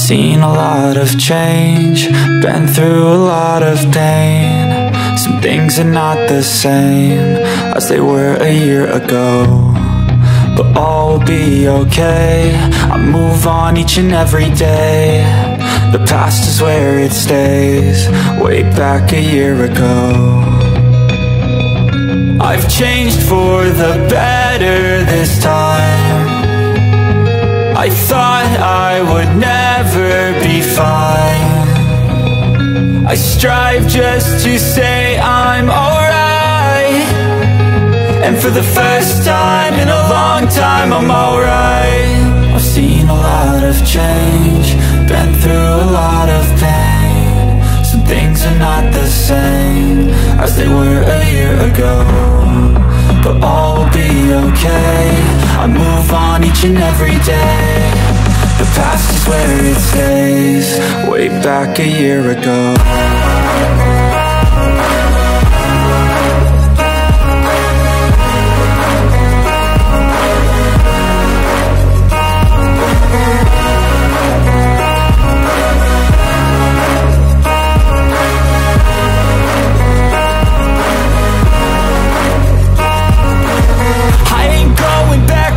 Seen a lot of change, been through a lot of pain. Some things are not the same as they were a year ago, but all will be okay. I move on each and every day. The past is where it stays, way back a year ago. I've changed for the better this time. I thought I would never be fine. I strive just to say I'm alright, and for the first time in a long time I'm alright. I've seen a lot of change, been through a lot of pain. Some things are not the same as they were a year ago, but all will be okay. I move on each and every day. The past is where it stays, way back a year ago.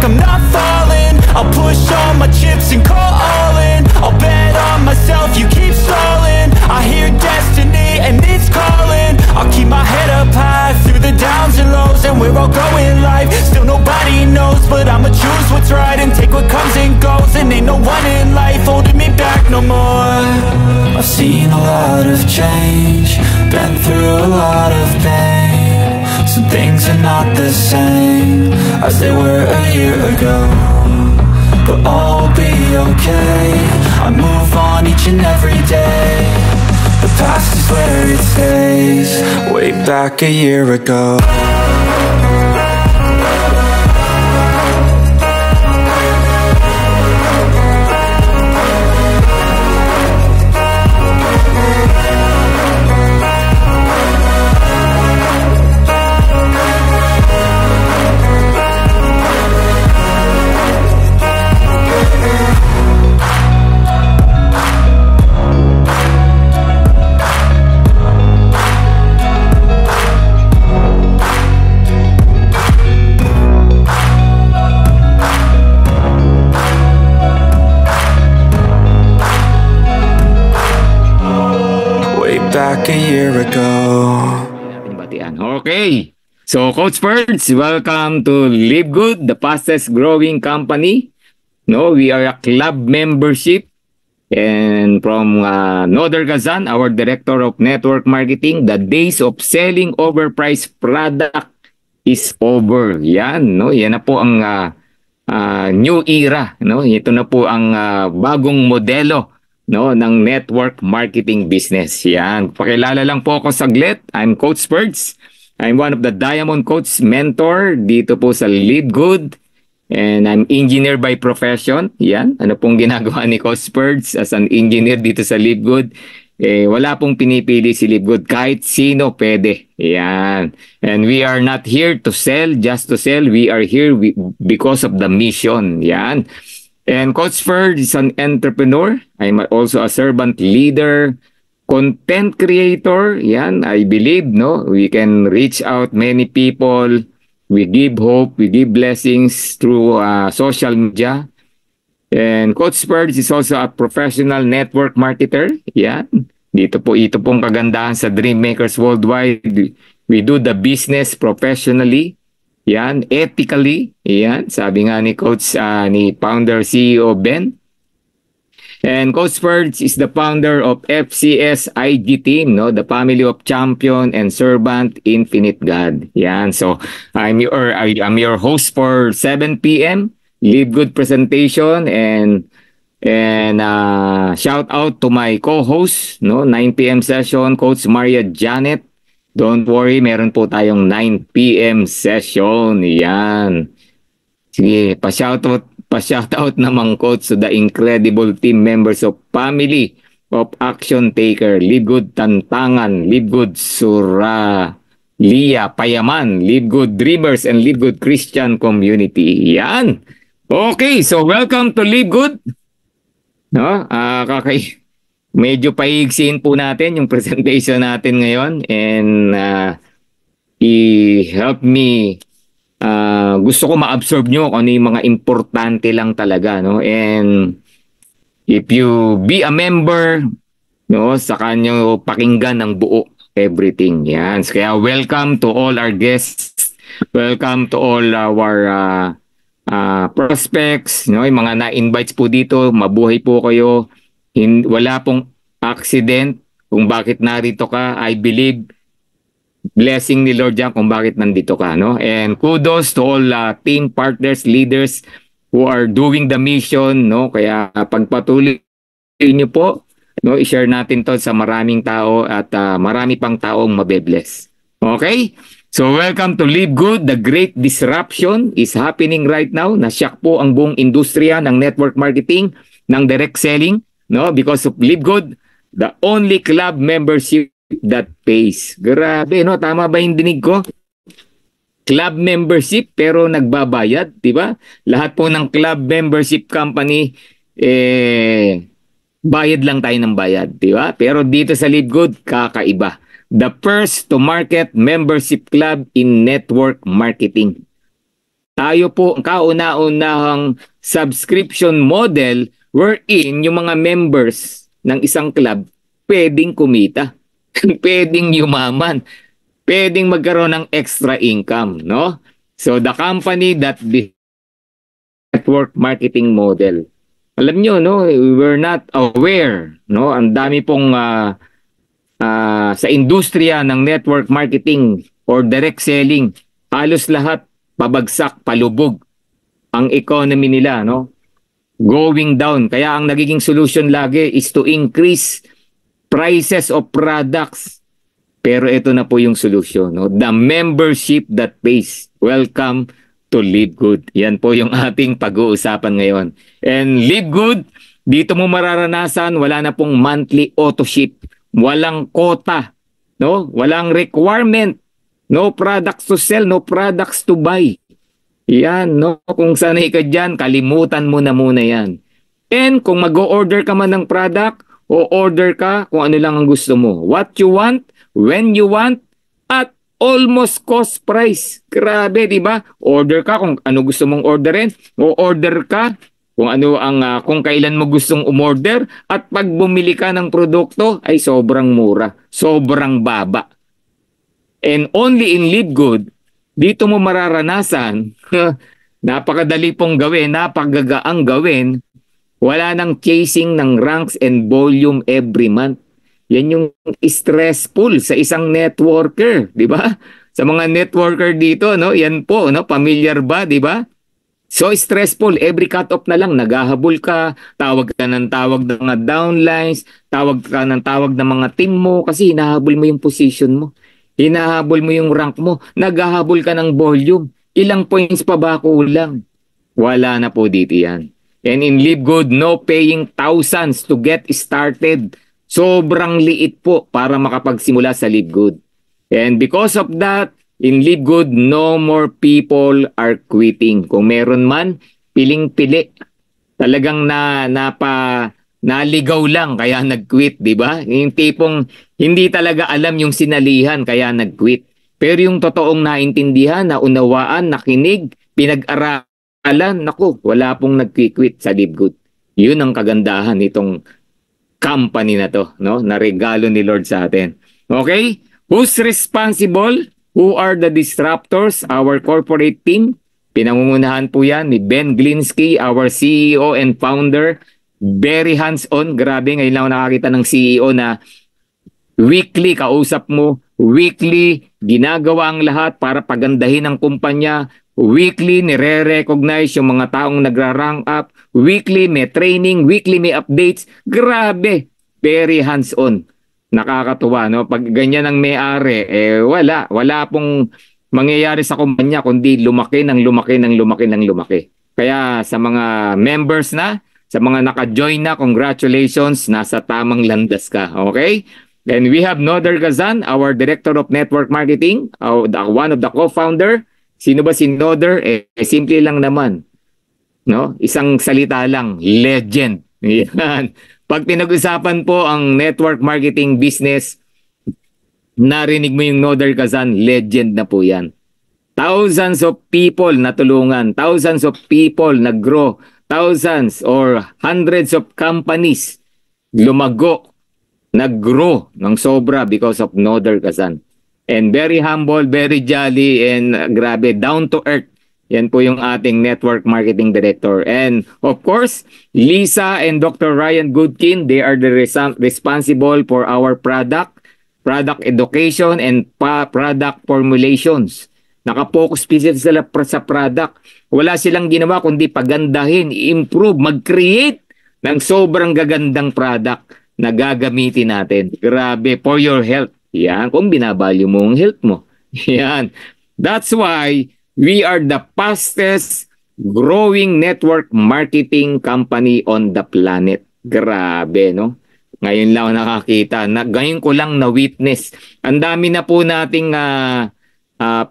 I'm not falling, I'll push all my chips and call all in. I'll bet on myself, you keep stalling. I hear destiny and it's calling. I'll keep my head up high through the downs and lows, and we're all going life. Still nobody knows, but I'ma choose what's right and take what comes and goes. And ain't no one in life holding me back no more. I've seen a lot of change, been through a lot of pain. Some things are not the same as they were a year ago, but all will be okay. I move on each and every day. The past is where it stays, way back a year ago. Back a year ago. Okay. So, Coach Birds, welcome to Live Good, the fastest growing company. No, we are a club membership. And from Noder Gazan, our Director of Network Marketing, the days of selling overpriced product is over. Yan, no? Yan na po ang new era, no? Ito na po ang bagong modelo, no, ng network marketing business. Yan. Pakilala lang po ako saglit. I'm Coach Birds. I'm one of the Diamond Coach mentor dito po sa Live Good. And I'm engineer by profession. Yan. Ano pong ginagawa ni Coach Birds as an engineer dito sa Live Good? Wala pong pinipili si Live Good. Kahit sino pwede. Yan. And we are not here to sell, just to sell. We are here because of the mission. Yan. And Coach Bird is an entrepreneur. I'm also a servant leader, content creator. Yan, I believe, no, we can reach out many people. We give hope, we give blessings through social media. And Coach Bird is also a professional network marketer. Yan, ito pong kagandahan sa Dream Makers Worldwide. We do the business professionally. Yan, ethically. Yan, sabi nga ni Coach, ni Founder CEO Ben. And Coach Birds is the founder of FCS IG Team, no, the family of champion and servant infinite God. Yan, so I'm your host for 7 p.m. Live Good presentation, and shout out to my co-host, no, 9 p.m. session, Coach Maria Janet. Don't worry, meron po tayong 9 p.m. session. Yan. Sige, pa-shoutout naman, Coach, to the incredible team members of Family of Action Taker, Live Good Tantangan, Live Good Sura, Lia, Payaman, Live Good Dreamers, and Live Good Christian Community. Yan. Okay, so welcome to Live Good. No? Medyo paigsiin po natin yung presentation natin ngayon, and i-help me, gusto ko ma-absorb nyo kung ano yung mga importante lang talaga, no? And if you be a member, no, saka nyo pakinggan ng buo everything. Yan. Kaya welcome to all our guests. Welcome to all our prospects, no? Yung mga na-invites po dito, mabuhay po kayo. Wala pong accident kung bakit narito ka. I believe blessing ni Lord yan kung bakit nandito ka, no? And kudos to all team partners, leaders who are doing the mission, no? Kaya pagpatuloy niyo po, no, i-share natin to sa maraming tao at marami pang taong mabe-bless. Okay? So welcome to Live Good. The great disruption is happening right now. Nasyak po ang buong industriya ng network marketing, ng direct selling, no? Because of Live Good, the only club membership that pays. Grabe, no? Tama ba yung dinig ko? Club membership pero nagbabayad, di ba? Lahat po ng club membership company, bayad lang tayo ng bayad, di ba? Pero dito sa Live Good, kakaiba. The first to market membership club in network marketing. Tayo po ang kauna-unahang subscription model wherein yung mga members ng isang club pwedeng kumita, pwedeng yumaman, pwedeng magkaroon ng extra income, no? So the company that the network marketing model. Alam nyo, no, we're not aware, no? Ang dami pong sa industriya ng network marketing or direct selling, halos lahat pabagsak, palubog ang economy nila, no? Going down. Kaya ang nagiging solution lagi is to increase prices of products. Pero ito na po yung solution, no? The membership that pays. Welcome to Live Good. Yan po yung ating pag-uusapan ngayon. And Live Good, dito mo mararanasan, wala na pong monthly auto ship. Walang quota, no? Walang requirement. No products to sell, no products to buy. Yan, no? Kung sanay ka dyan, kalimutan mo na muna yan. And kung mag-o-order ka man ng product, o order ka kung ano lang ang gusto mo. What you want, when you want, at almost cost price. Grabe, di ba? Order ka kung ano gusto mong orderin, o order ka kung ano ang kung kailan mo gustong umorder, at pag bumili ka ng produkto ay sobrang mura, sobrang baba. And only in Live Good, dito mo mararanasan, napakadali pong gawin, napakagaang gawin, wala nang chasing ng ranks and volume every month. Yan yung stressful sa isang networker, di ba? Sa mga networker dito, no, yan po, no, familiar ba, di ba? So stressful, every cut-off na lang, naghahabol ka, tawag ka ng mga downlines, tawag ka ng ng mga team mo, kasi hinahabol mo yung position mo, hinahabol mo yung rank mo, naghahabol ka ng volume, ilang points pa ba kulang? Wala na po dito yan. And in Live Good, no paying thousands to get started. Sobrang liit po para makapagsimula sa Live Good. And because of that, in Live Good, no more people are quitting. Kung meron man, piling-pili. Talagang naligaw lang kaya nag-quit, di ba? Yung tipong hindi talaga alam yung sinalihan kaya nag-quit. Pero yung totoong naintindihan, naunawaan, nakinig, pinag-aralan, naku, wala pong nag-quit sa Live Good. Yun ang kagandahan nitong company na to, no? Na regalo ni Lord sa atin. Okay? Who's responsible? Who are the disruptors? Our corporate team. Pinangungunahan po yan ni Ben Glinsky, our CEO and founder. Very hands-on. Grabe, ngayon lang ako nakakita ng CEO na weekly kausap mo, weekly ginagawa ang lahat para pagandahin ang kumpanya, weekly nire-recognize yung mga taong nagra-rank up, weekly may training, weekly may updates. Grabe, very hands-on. Nakakatuwa, no? Pag ganyan ang may-ari, wala pong mangyayari sa kumpanya kundi lumaki ng lumaki. Kaya sa mga members na, sa mga naka-join na, congratulations, nasa tamang landas ka, okay? Then we have Noder Gazan, our Director of Network Marketing, one of the co-founder. Sino ba si Noder? Simple lang naman, no? Isang salita lang, legend. Yan. Pag pinag-usapan po ang network marketing business, narinig mo yung Noder Kazan, legend na po yan. Thousands of people natulungan, thousands of people nag-grow, thousands or hundreds of companies lumago, nag-grow ng sobra because of Noder Kazan. And very humble, very jolly, and grabe, down to earth. Yan po yung ating network marketing director. And of course, Lisa and Dr. Ryan Goodkin, they are the responsible for our product education, and product formulations. Nakapokus sila sa product. Wala silang ginawa kundi pagandahin, improve, mag-create ng sobrang gagandang product na gagamitin natin. Grabe, for your health. Yan, kung binavalue mo ang health mo. Yan. That's why we are the fastest growing network marketing company on the planet. Grabe, no? Ngayon lang ako nakakita. Ngayon ko lang na-witness. Ang dami na po nating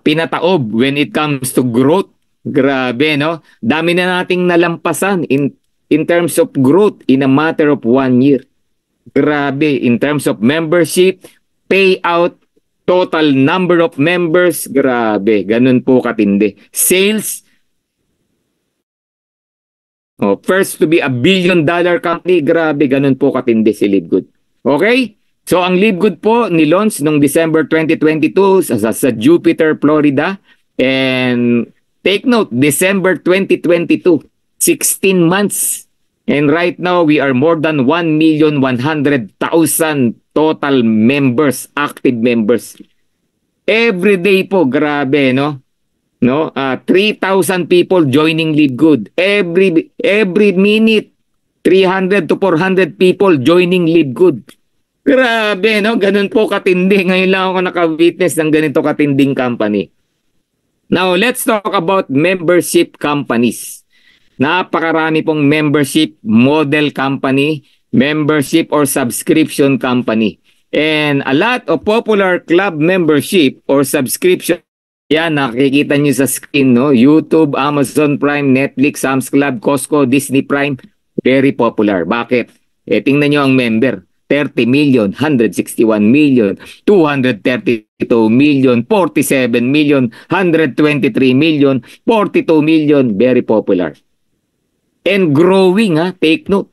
pinataob when it comes to growth. Grabe, no? Dami na nating nalampasan in terms of growth in a matter of 1 year. Grabe, in terms of membership, payout, total number of members, grabe, ganun po katindi. Sales, first to be a $1 billion company, grabe, ganun po katindi si LiveGood. Okay? So ang LiveGood po ni-launch noong December 2022 sa Jupiter, Florida. And take note, December 2022, 16 months. And right now, we are more than 1,100,000 total members, active members. Every day po, grabe, no? 3,000 people joining LiveGood. Every minute, 300 to 400 people joining LiveGood. Grabe, no? Ganun po katindi. Ngayon lang ako naka-witness ng ganito katinding company. Now, let's talk about membership companies. Napakarami pong membership model company, membership or subscription company. And a lot of popular club membership or subscription. Yan, nakikita nyo sa screen, no? YouTube, Amazon Prime, Netflix, Sam's Club, Costco, Disney Prime. Very popular. Bakit? Tingnan nyo ang member. 30 million, 161 million, 232 million, 47 million, 123 million, 42 million. Very popular. And growing, ha? Take note.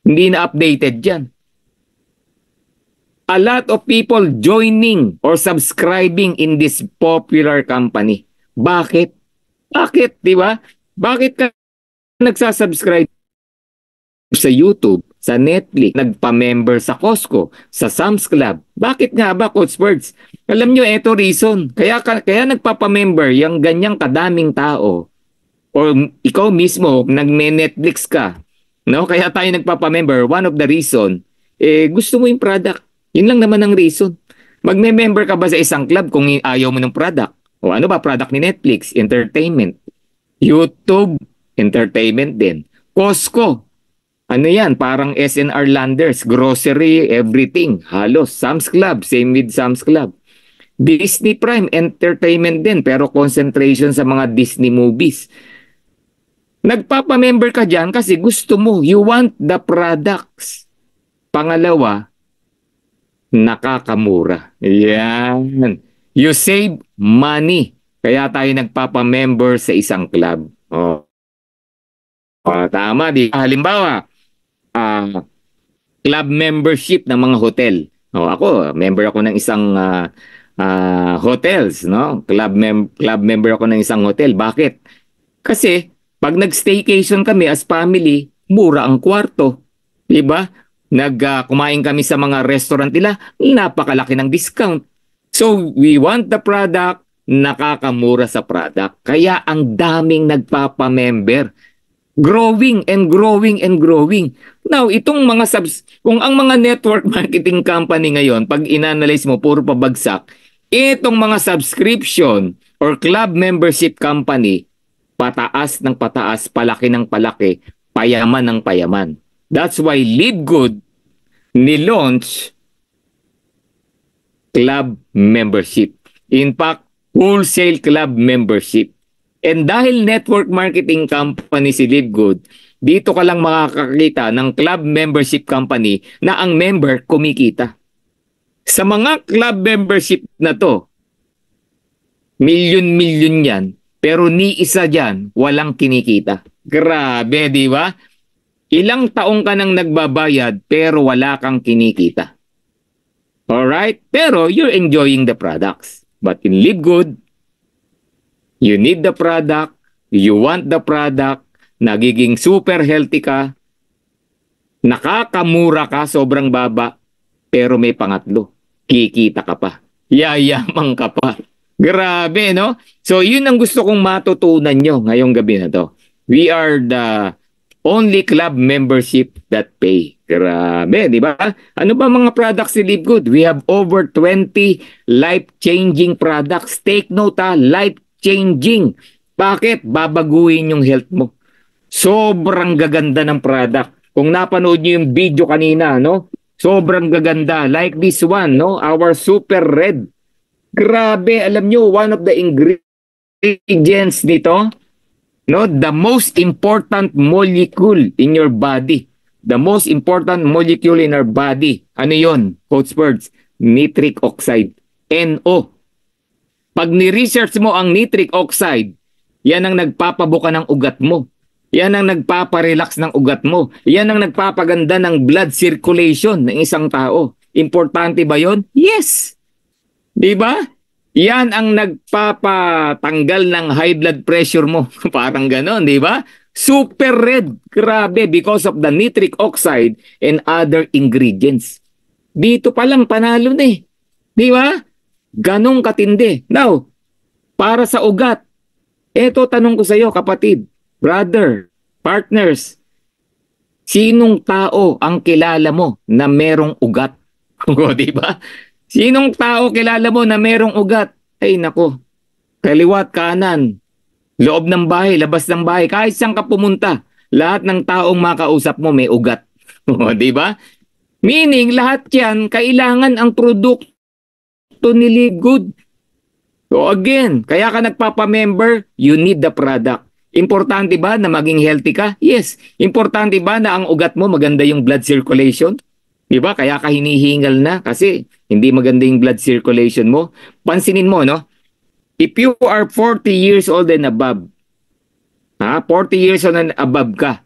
Hindi na updated dyan. A lot of people joining or subscribing in this popular company. Bakit? Bakit, di ba? Bakit ka nagsasubscribe sa YouTube, sa Netflix, nagpa-member sa Costco, sa Sam's Club? Bakit nga ba, Coach Birds? Alam nyo, eto reason. Kaya nagpapa-member yung ganyang kadaming tao. Or ikaw mismo, nag-Netflix ka. No? Kaya tayo nagpapa-member. One of the reason, gusto mo yung product. Yun lang naman ang reason. Magme-member ka ba sa isang club kung ayaw mo ng product? O ano ba product ni Netflix? Entertainment. YouTube, entertainment din. Costco, ano yan? Parang SNR Landers, grocery, everything. Halos. Sam's Club, same with Sam's Club. Disney Prime, entertainment din, pero concentration sa mga Disney movies. Nagpapa-member ka dyan kasi gusto mo. You want the products. Pangalawa, nakakamura. Yan. You save money. Kaya tayo nagpapa-member sa isang club. Tama. Halimbawa, club membership ng mga hotel. Ako, member ako ng isang hotels. No? Club member ako ng isang hotel. Bakit? Kasi, pag nag-staycation kami as family, mura ang kwarto. Diba? Kumain kami sa mga restaurant nila, napakalaki ng discount. So, we want the product, nakakamura sa product. Kaya ang daming nagpapa-member. Growing and growing and growing. Now, itong mga kung ang mga network marketing company ngayon, pag inanalyze mo, puro pabagsak, itong mga subscription or club membership company, pataas ng pataas, palaki ng palaki, payaman ng payaman. That's why LiveGood ni-launch club membership. In fact, wholesale club membership. And dahil network marketing company si LiveGood, Dito ka lang makakakita ng club membership company na ang member kumikita. Sa mga club membership na to, milyon-milyon yan, pero ni isa dyan, walang kinikita. Grabe, di ba? Ilang taong ka nang nagbabayad, pero wala kang kinikita. Alright? Pero you're enjoying the products. But in Live Good, you need the product, you want the product, nagiging super healthy ka, nakakamura ka, sobrang baba, pero may pangatlo, kikita ka pa, yayamang ka pa. Grabe, no? So, yun ang gusto kong matutunan nyo ngayong gabi na to. We are the only club membership that pay. Grabe, di ba? Ano ba mga products ni Live Good? We have over 20 life-changing products. Take note ha, life-changing. Bakit? Babaguhin yung health mo. Sobrang gaganda ng product. Kung napanood nyo yung video kanina, no? Sobrang gaganda. Like this one, no? Our Super Red. Grabe, alam nyo, one of the ingredients nito, no, the most important molecule in your body. The most important molecule in our body. Ano yon, Coach Birds? Nitric oxide. NO. Pag ni-research mo ang nitric oxide, yan ang nagpapabuka ng ugat mo. Yan ang nagpaparelax ng ugat mo. Yan ang nagpapaganda ng blood circulation ng isang tao. Importante ba yon? Yes. Di ba? Yan ang nagpapatanggal ng high blood pressure mo. Parang ganon, di ba? Super Red. Grabe, because of the nitric oxide and other ingredients. Dito pa lang panalo na eh. Di ba? Ganong katindi. Now, para sa ugat, eto tanong ko sa iyo, kapatid, brother, partners, sinong tao ang kilala mo na merong ugat? O, di ba? Sinong tao kilala mo na merong ugat? Ay nako, kaliwat, kanan, loob ng bahay, labas ng bahay, kahit saan ka pumunta, lahat ng taong makausap mo may ugat. Di ba? Meaning, lahat yan, kailangan ang produkto ni Live Good. So again, kaya ka nagpapamember, you need the product. Importante ba na maging healthy ka? Yes. Importante ba na ang ugat mo maganda yung blood circulation? Diba? Kaya ka hinihingal na kasi hindi maganda yung blood circulation mo. Pansinin mo, no? If you are 40 years old and above, 40 years old and above ka,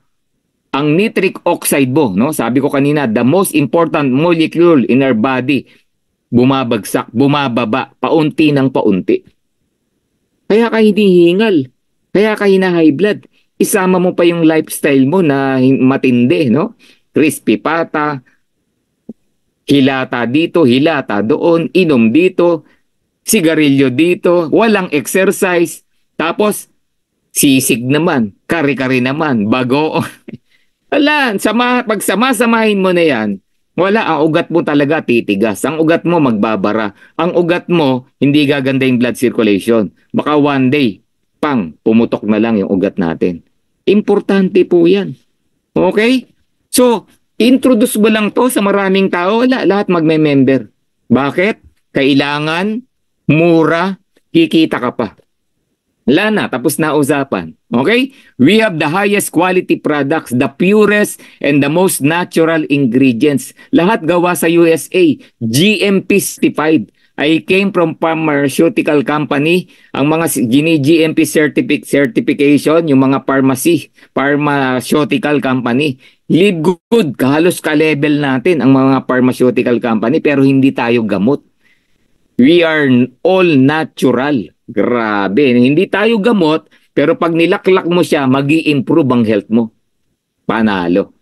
ang nitric oxide mo, no? Sabi ko kanina, the most important molecule in our body, bumabagsak, bumababa, paunti ng paunti. Kaya ka hinihingal. Kaya ka hina-high blood. Isama mo pa yung lifestyle mo na matindi, no? Crispy pata, hilata dito, hilata doon, inom dito, sigarilyo dito, walang exercise, tapos sisig naman, kari-kari naman, bago. Wala, pag sama-samahin mo na yan, wala, ang ugat mo talaga titigas, ang ugat mo magbabara, ang ugat mo hindi gaganda yung blood circulation. Baka one day, pumutok na lang yung ugat natin. Importante po yan. Okay? So, introduce mo lang to sa maraming tao, wala, lahat magme-member. Bakit? Kailangan, mura, kikita ka pa. Wala na, tapos na usapan. Okay? We have the highest quality products, the purest and the most natural ingredients. Lahat gawa sa USA, GMP certified. I came from pharmaceutical company. Ang mga GMP certification, yung mga pharmaceutical company. Live Good, halos ka-level natin ang mga pharmaceutical company pero hindi tayo gamot. We are all natural. Grabe, hindi tayo gamot pero pag nilaklak mo siya, magi-improve ang health mo. Panalo.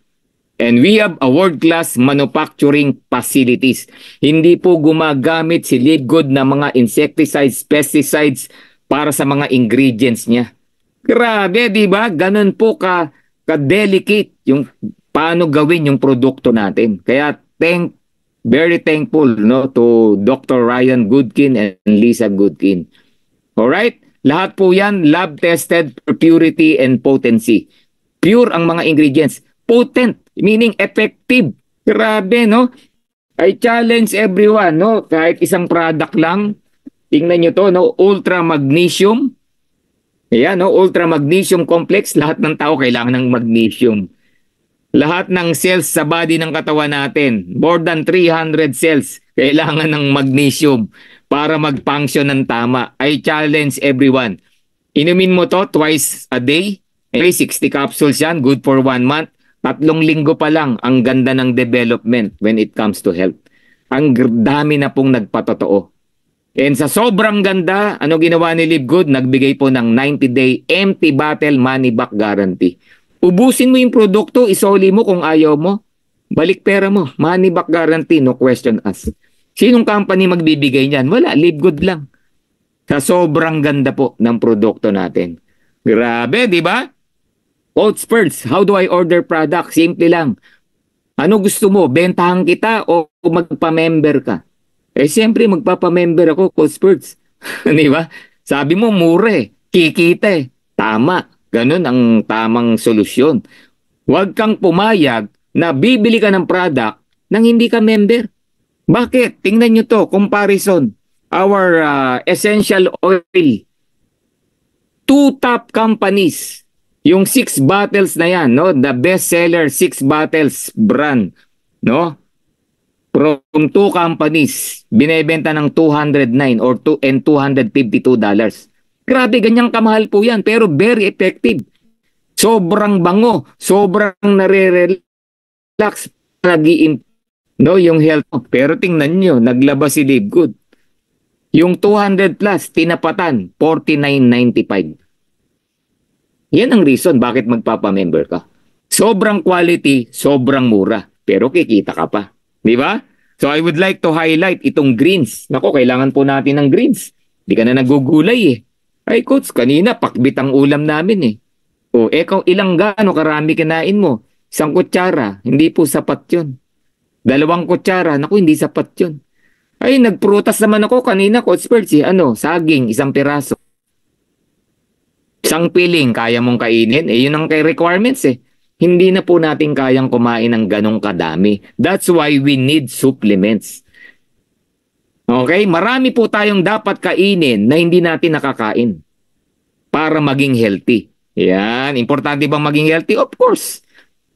And we have a world-class manufacturing facilities. Hindi po gumagamit si Live Good na mga insecticides, pesticides para sa mga ingredients niya. Grabe, di ba? Ganun po ka-delicate yung paano gawin yung produkto natin. Kaya very thankful, no, to Dr. Ryan Goodkin and Lisa Goodkin. Alright? Lahat po yan lab-tested for purity and potency. Pure ang mga ingredients. Potent, meaning effective. Grabe, no? I challenge everyone, no? Kahit isang product lang, tingnan nyo to, no? Ultra magnesium, Ayan, no? Ultra Magnesium Complex. Lahat ng tao kailangan ng magnesium. Lahat ng cells sa body ng katawan natin, more than 300 cells, kailangan ng magnesium para mag-function ng tama. I challenge everyone. Inumin mo to twice a day. Okay, 60 capsules yan, good for 1 month. 3 linggo pa lang, ang ganda ng development when it comes to health. Ang dami na pong nagpatotoo. And sa sobrang ganda, ano ginawa ni Live Good? Nagbigay po ng 90-day empty bottle money back guarantee. Ubusin mo yung produkto, isoli mo kung ayaw mo. Balik pera mo. Money back guarantee, no question asked. Sinong company magbibigay niyan? Wala, Live Good lang. Sa sobrang ganda po ng produkto natin. Grabe, di ba? Coach Spurs, how do I order product? Simple lang. Ano gusto mo? Bentahan kita o magpa-member ka? Eh, siyempre, magpapa-member ako, Coach Spurs. Di ba? Sabi mo, mura eh. Kikita eh. Tama. Ganun ang tamang solusyon. Huwag kang pumayag na bibili ka ng product nang hindi ka member. Bakit? Tingnan nyo to, comparison. Our essential oil. 2 top companies. Yung 6 bottles na yan, no? The best seller 6 bottles brand, no? From 2 companies, binebenta ng $209 or $252. Grabe, ganyang kamahal po yan, pero very effective. Sobrang bango, sobrang nare-relax, no, yung health. Pero tingnan nyo, naglabas si Live Good. Yung 200 plus, tinapatan, $49.95. Yan ang reason bakit magpapamember ka. Sobrang quality, sobrang mura, pero kikita ka pa. Di ba? So I would like to highlight itong greens. Nako, kailangan po natin ng greens. Di ka na nagugulay eh. Ay coach, kanina pakbit ang ulam namin eh. O ilang gaano karami kinain mo? 1 kutsara, hindi po sapat yun. 2 kutsara, naku, hindi sapat yun. Ay, nagprutas naman ako kanina, Coach Spurs eh. Saging, 1 piraso. 1 piling, kaya mong kainin. Eh, yun ang requirements eh. Hindi na po natin kayang kumain ng ganong kadami. That's why we need supplements. Okay? Marami po tayong dapat kainin na hindi natin nakakain para maging healthy. Yan. Importante bang maging healthy? Of course.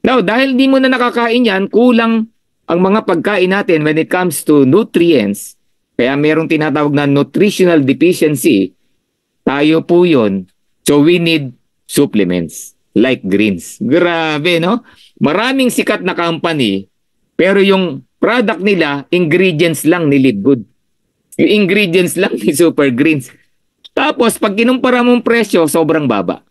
Now, dahil hindi mo na nakakain yan, kulang ang mga pagkain natin when it comes to nutrients. Kaya merong tinatawag na nutritional deficiency. Tayo po yun. So we need supplements like greens. Grabe, no? Maraming sikat na company, pero yung product nila, ingredients lang ni Live Good. Yung ingredients lang ni Super Greens. Tapos, pag kinumpara mong presyo, sobrang baba.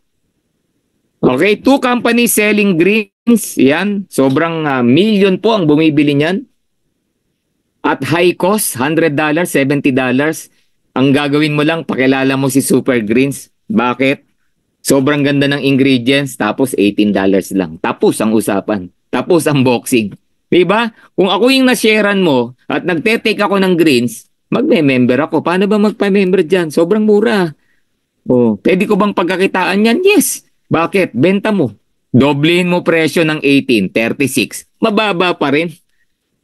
Okay, 2 companies selling greens, yan. Sobrang million po ang bumibili niyan. At high cost, $100, $70. Ang gagawin mo lang, pakilala mo si Super Greens. Bakit? Sobrang ganda ng ingredients, tapos $18 lang. Tapos ang usapan. Tapos ang boxing. Diba? Kung ako yung nasharean mo at nagte-take ako ng greens, magme-member ako. Paano ba magpa-member dyan? Sobrang mura. Oh, pwede ko bang pagkakitaan yan? Yes. Bakit? Benta mo. Doblehin mo presyo ng 18, 36. Mababa pa rin.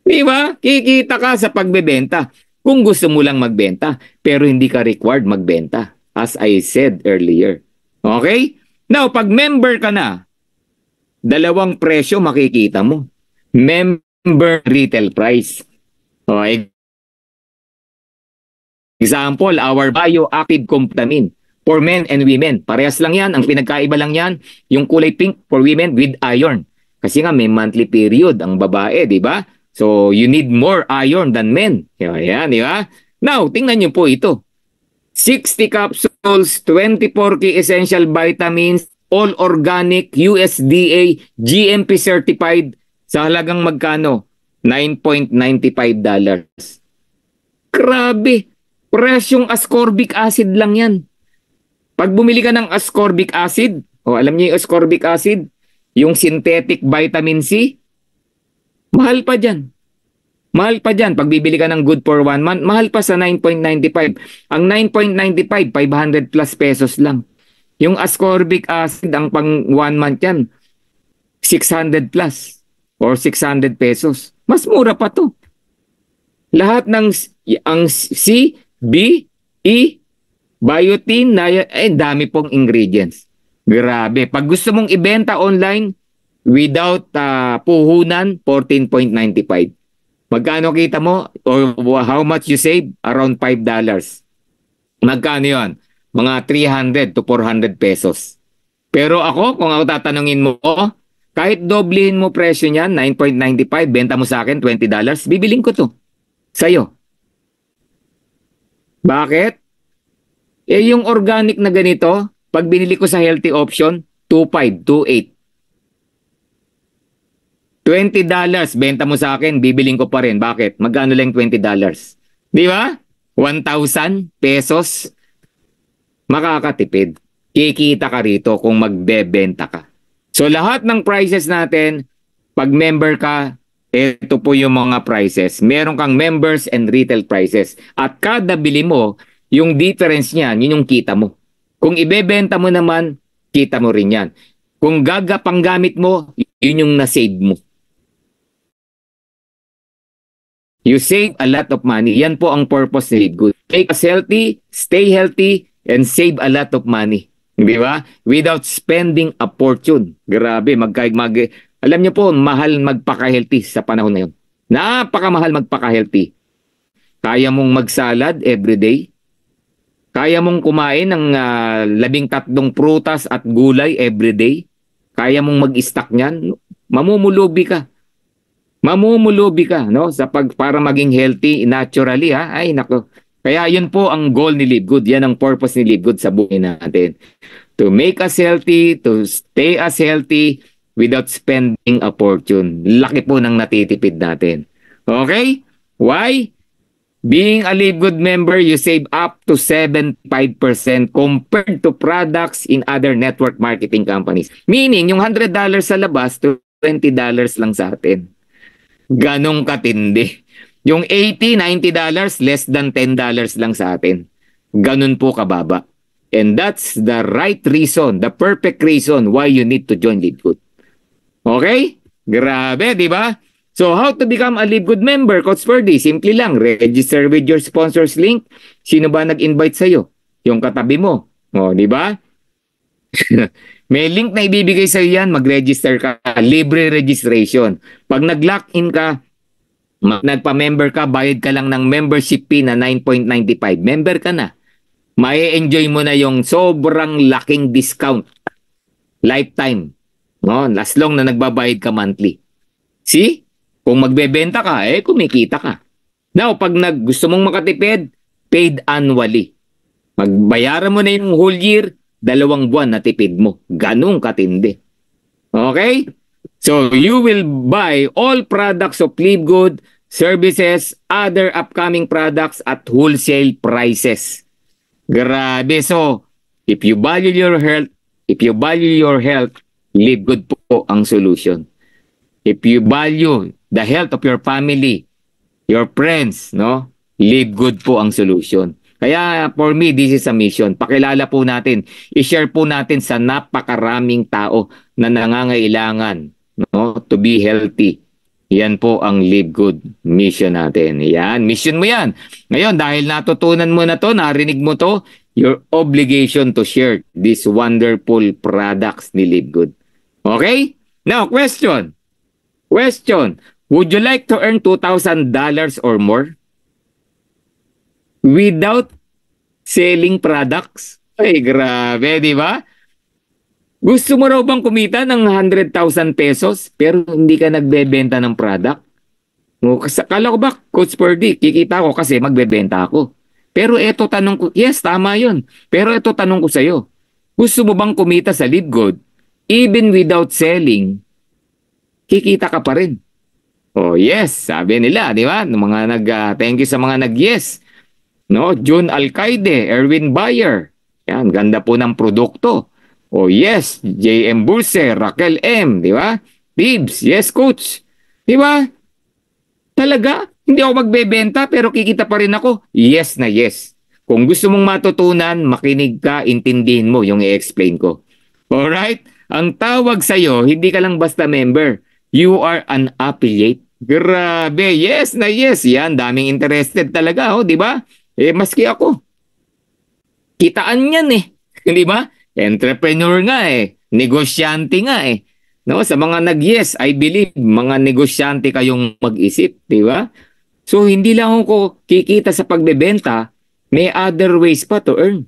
Diba? Kikita ka sa pagbebenta. Kung gusto mo lang magbenta, pero hindi ka required magbenta. As I said earlier. Okay? Now, pag member ka na, 2 presyo makikita mo. Member retail price. Okay? Example, our bioactive comptamin for men and women. Parehas lang yan. Ang pinagkaiba lang yan, yung kulay pink for women with iron. Kasi nga may monthly period ang babae, di ba? So, you need more iron than men. Yan, di ba? Now, tingnan nyo po ito. 60 capsules, 24 key essential vitamins, all organic, USDA, GMP certified, sa halagang magkano? $9.95. Grabe! Presyong ascorbic acid lang yan. Pag bumili ka ng ascorbic acid, alam niyo yung ascorbic acid? Yung synthetic vitamin C, mahal pa dyan. Mahal pa dyan. Pag bibili ka ng good for 1 month, mahal pa sa 9.95. Ang 9.95, 500 plus pesos lang. Yung ascorbic acid, ang pang 1 month yan, 600 plus or 600 pesos. Mas mura pa to. Lahat ng ang C, B, E, biotin, dami pong ingredients. Grabe. Pag gusto mong ibenta online, without puhunan, 14.95. Magkano kita mo? Or how much you save? Around $5. Magkano yon? Mga 300 to 400 pesos. Pero ako, kung ako tatanungin mo, kahit doblehin mo presyo niyan, 9.95, benta mo sa akin $20, bibiling ko to. Sa'yo. Bakit? Yung organic na ganito, pag binili ko sa healthy option, 2.5, 2.8. $20, benta mo sa akin, bibiling ko pa rin. Bakit? Magkano lang $20? Di ba? 1,000 pesos. Makakatipid. Kikita ka rito kung magbebenta ka. So lahat ng prices natin, pag member ka, ito po yung mga prices. Meron kang members and retail prices. At kada bili mo, yung difference niyan, yun yung kita mo. Kung ibebenta mo naman, kita mo rin yan. Kung panggamit mo, yun yung na-save mo. You save a lot of money. Yan po ang purpose ni Live Good. Make us healthy, stay healthy, and save a lot of money. Di ba? Without spending a fortune. Grabe, alam niyo po, mahal magpaka-healthy sa panahon na yun. Napakamahal magpaka-healthy. Kaya mong magsalad everyday. Kaya mong kumain ng 13 prutas at gulay everyday. Kaya mong mag-stock niyan. Mamumulubi ka. Mamumulubi ka, no? Para maging healthy naturally, ha? Ay, nako. Kaya yun po ang goal ni Live Good. Yan ang purpose ni Live Good sa buhay natin. To make us healthy, to stay us healthy without spending a fortune. Laki po ng natitipid natin. Okay? Why? Being a Live Good member, you save up to 75% compared to products in other network marketing companies. Meaning, yung $100 sa labas to $20 lang sa atin. Ganong katindi. Yung $80, $90, less than $10 lang sa atin. Ganon po kababa. And that's the right reason, the perfect reason why you need to join Live Good. Okay? Grabe, di ba? So, how to become a Live Good member, Coach Ferdy? Simple lang, register with your sponsors link. Sino ba nag-invite sa'yo? Yung katabi mo. O, di ba? May link na ibibigay sa'yo yan, mag-register ka. Libre registration. Pag nag-lock-in ka, nagpa-member ka, bayad ka lang ng membership fee na 9.95. Member ka na. Mai-enjoy mo na yung sobrang laking discount. Lifetime. No? As long na nagbabayad ka monthly. See? Kung magbebenta ka, kumikita ka. Now, pag gusto mong makatipid, paid annually. Magbayaran mo na yung whole year, 2 buwan na tipid mo. Ganong katindi. Okay? So, you will buy all products of Live Good, services, other upcoming products at wholesale prices. Grabe. So, if you value your health, Live Good po ang solution. If you value the health of your family, your friends, no? Live Good po ang solution. Kaya for me, this is a mission. Pakilala po natin, i-share po natin sa napakaraming tao na nangangailangan, no, to be healthy. Yan po ang Live Good mission natin. Yan, mission mo yan. Ngayon, dahil natutunan mo na to, narinig mo to, your obligation to share these wonderful products ni Live Good. Okay? Now, question. Would you like to earn $2,000 or more without selling products? Ay, grabe, di ba? Gusto mo raw bang kumita ng 100,000 pesos pero hindi ka nagbebenta ng product? Kala ko ba, Coach Ferdy, kikita ko kasi magbebenta ako. Pero eto tanong ko, yes, tama yun. Pero eto tanong ko sa'yo, gusto mo bang kumita sa Live Good even without selling, kikita ka pa rin? Oh, yes, sabi nila, di ba? Thank you sa mga nag-yes. No, June Alcaide, Erwin Bayer. Yan, ganda po ng produkto. Oh yes, JM Burse, Raquel M, di ba? Tibbs, yes coach. Di ba? Talaga? Hindi ako magbebenta pero kikita pa rin ako. Yes na yes. Kung gusto mong matutunan, makinig ka, intindihin mo yung i-explain ko. Alright? Ang tawag sa'yo, hindi ka lang basta member. You are an affiliate. Grabe, yes na yes. Yan, daming interested talaga, oh, di ba? Maski ako. Kitaan yan eh. Di ba? Entrepreneur nga eh. Negosyante nga eh. No, sa mga nag-yes, I believe, mga negosyante kayong mag-isip, di ba? So, hindi lang ako kikita sa pagbebenta, may other ways pa to earn.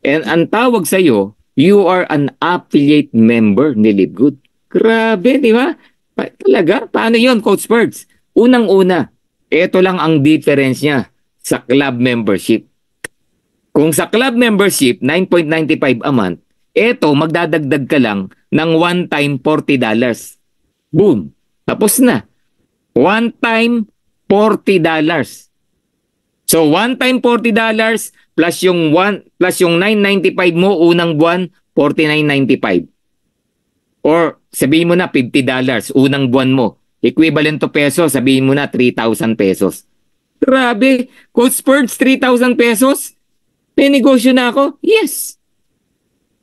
And ang tawag sa'yo, you are an affiliate member ni Live Good. Grabe, di ba? Talaga? Paano yon, Coach Birds? Unang-una, ito lang ang difference niya sa club membership. Kung sa club membership, 9.95 a month, ito, magdadagdag ka lang ng one-time $40. Boom! Tapos na. One-time $40. So, one-time $40 plus yung 9.95 mo unang buwan, 49.95. Or sabihin mo na $50 unang buwan mo. Equivalent to peso, sabihin mo na 3,000 pesos. Grabe! Coach Birds, 3,000 pesos? May negosyo na ako? Yes!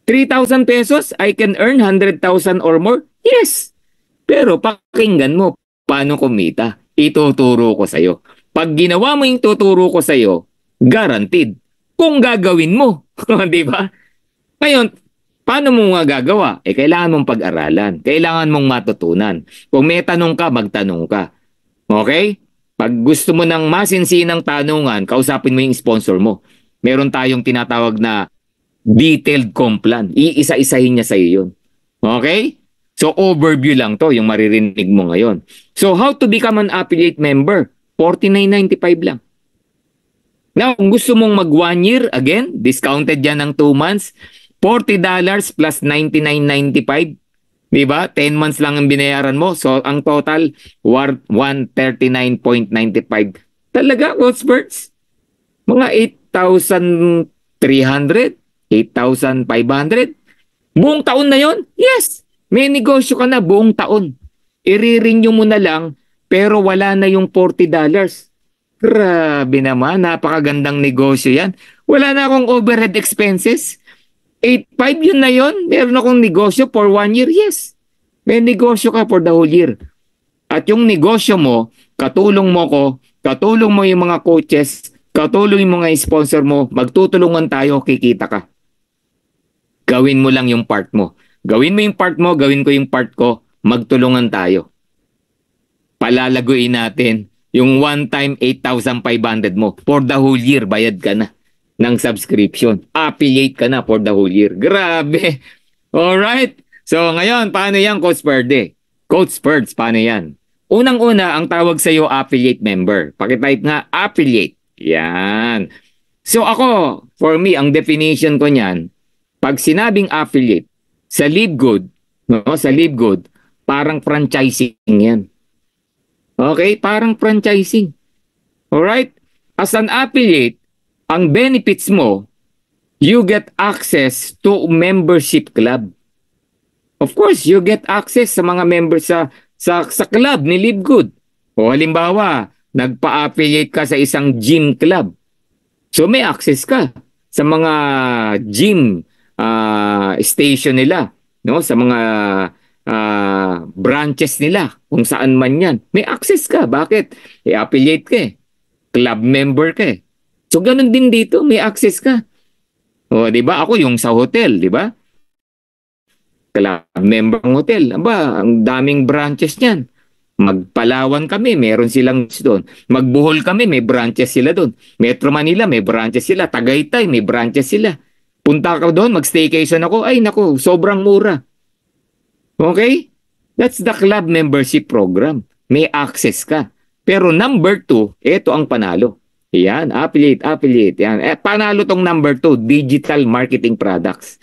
3,000 pesos, I can earn 100,000 or more? Yes! Pero pakinggan mo, paano kumita? Ituturo ko sa'yo. Pag ginawa mo yung tuturo ko sa'yo, guaranteed. Kung gagawin mo. Di ba? Ngayon, paano mo nga gagawa? Kailangan mong pag-aralan. Kailangan mong matutunan. Kung may tanong ka, magtanong ka. Okay? Pag gusto mo ng masinsinang tanungan, kausapin mo yung sponsor mo. Meron tayong tinatawag na detailed complan. Iisa-isahin niya sa iyo yun. Okay? So, overview lang to, yung maririnig mo ngayon. So, how to become an affiliate member? $49.95 lang. Now, kung gusto mong mag 1 year, again, discounted yan ng 2 months, $40 plus $99.95. Diba? 10 months lang ang binayaran mo. So, ang total, $139.95. Talaga, Coach Birds? Mga 8,300? 8,500? Buong taon na yon? Yes! May negosyo ka na buong taon. I-renew mo na lang, pero wala na yung $40. Grabe naman, napakagandang negosyo yan. Wala na akong overhead expenses. 8,500 yun na yun. Meron akong negosyo for 1 year. Yes. May negosyo ka for the whole year. At yung negosyo mo, katulong mo ko, katulong mo yung mga coaches, katulong yung mga sponsor mo, magtutulungan tayo, kikita ka. Gawin mo lang yung part mo. Gawin mo yung part mo, gawin ko yung part ko, magtulungan tayo. Palalaguin natin yung one-time 8,500 mo. For the whole year, bayad ka na ng subscription. Affiliate ka na for the whole year. Grabe! Alright? So ngayon, paano yan, Coach Bird? Coach Birds, paano yan? Unang-una, ang tawag sa iyo affiliate member. Pakitype nga, affiliate. Yan. So ako, for me, ang definition ko niyan, pag sinabing affiliate, sa Live Good, no, sa Live Good, parang franchising yan. Okay? Parang franchising. Alright? As an affiliate, ang benefits mo, you get access to membership club. Of course, you get access sa mga members sa club ni Live Good. O halimbawa, nagpa-affiliate ka sa isang gym club. So may access ka sa mga gym station nila, no? Sa mga branches nila, kung saan man yan. May access ka. Bakit? Affiliate ka eh. Club member ka eh. So ganun din dito, may access ka. O, di ba? Ako yung sa hotel, di ba? Club member ng hotel. Aba, ang daming branches niyan. Magpalawan kami, meron silang doon. Magbuhol kami, may branches sila doon. Metro Manila, may branches sila. Tagaytay, may branches sila. Punta ka doon, mag-staycation ako. Ay, naku, sobrang mura. Okay? That's the club membership program. May access ka. Pero number 2, ito ang panalo. Yan, affiliate. Yan. Panalo tong number 2, digital marketing products.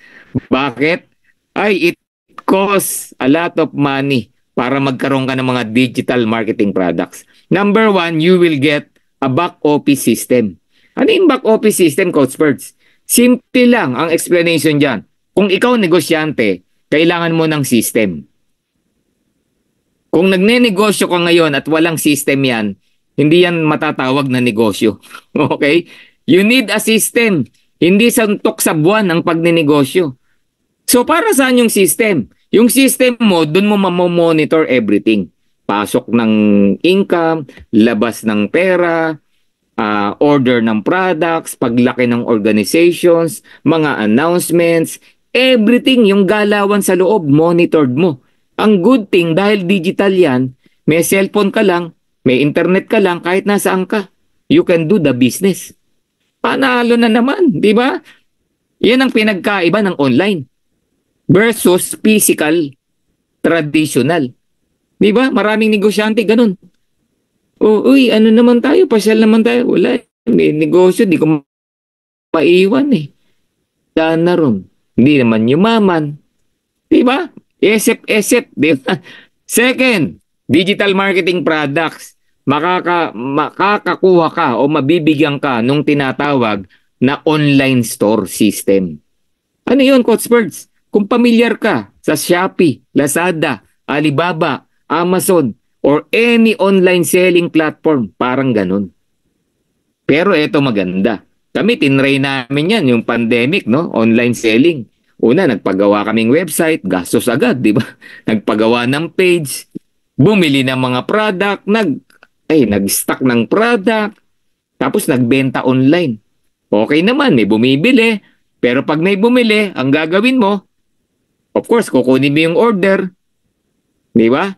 Bakit? Ay, it costs a lot of money para magkaroon ka ng mga digital marketing products. Number 1, you will get a back office system. Ano yung back office system, Coach Birds? Simple lang ang explanation dyan. Kung ikaw negosyante, kailangan mo ng system. Kung nagne-negosyo ka ngayon at walang system yan, hindi yan matatawag na negosyo. Okay? You need a system. Hindi santok sa buwan ang pagnenegosyo. So para saan yung system? Yung system mo, dun mo mamomonitor everything. Pasok ng income, labas ng pera, order ng products, paglaki ng organizations, mga announcements, everything, yung galawan sa loob, monitored mo. Ang good thing, dahil digital yan, may cellphone ka lang, may internet ka lang, kahit nasaan ka, you can do the business. Panalo na naman, di ba? Yan ang pinagkaiba ng online versus physical, traditional. Di ba? Maraming negosyante, ganun. Uy, ano naman tayo? Pasyal naman tayo. Wala, may negosyo, di ko maiwan eh. Wala na ron. Hindi naman yumaman. Di ba? Esep, di ba? Second, digital marketing products. Makakakuha ka o mabibigyan ka nung tinatawag na online store system. Ano yun, Coach Birds? Kung pamilyar ka sa Shopee, Lazada, Alibaba, Amazon, or any online selling platform, parang ganun. Pero eto maganda. Kami, tinry namin yan, yung pandemic, no? Online selling. Una, nagpagawa kaming website, gastos agad, di ba? Nagpagawa ng page, bumili ng mga product, nag-stock ng product, tapos nagbenta online. Okay naman, may bumibili. Pero pag may bumili, ang gagawin mo, of course, kukunin mo yung order. Di ba?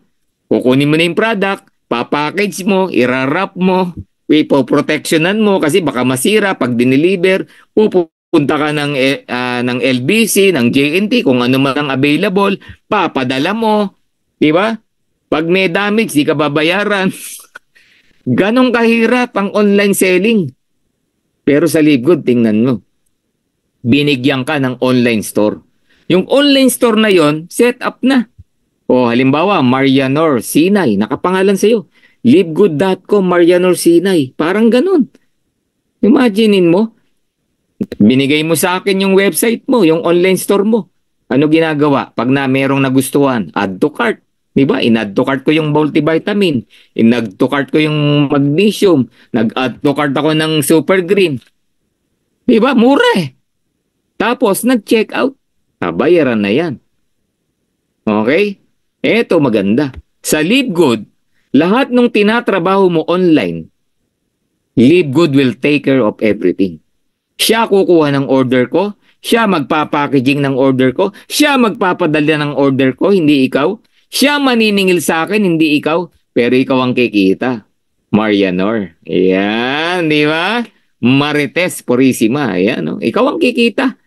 Kukunin mo na yung product, papackage mo, irarap mo, ipoprotectionan mo kasi baka masira pag dineliver, pupunta ka ng LBC, ng JNT, kung ano man ang available, papadala mo. Di ba? Pag may damage, di ka babayaran. Ganon kahirap ang online selling. Pero sa LiveGood, tingnan mo. Binigyan ka ng online store. Yung online store na yon, set up na. O halimbawa, Marianor Sinay, nakapangalan sa'yo. LiveGood.com, Marianor Sinay. Parang ganon. Imaginein mo, binigay mo sa akin yung website mo, yung online store mo. Ano ginagawa? Pag merong nagustuhan, add to cart. Diba? In-add to cart ko yung multivitamin. In-add to cart ko yung magnesium. Nag-add to cart ako ng super green. Diba? Mura eh. Tapos, nag-check out. Bayaran na yan. Okay? Eto maganda. Sa LiveGood, lahat ng tinatrabaho mo online, LiveGood will take care of everything. Siya kukuha ng order ko. Siya magpapackaging ng order ko. Siya magpapadala ng order ko, hindi ikaw. Siya maniningil sa akin, hindi ikaw. Pero ikaw ang kikita. Marianor. Yan, di ba? Marites Purisima. Yan, no? Ikaw ang kikita.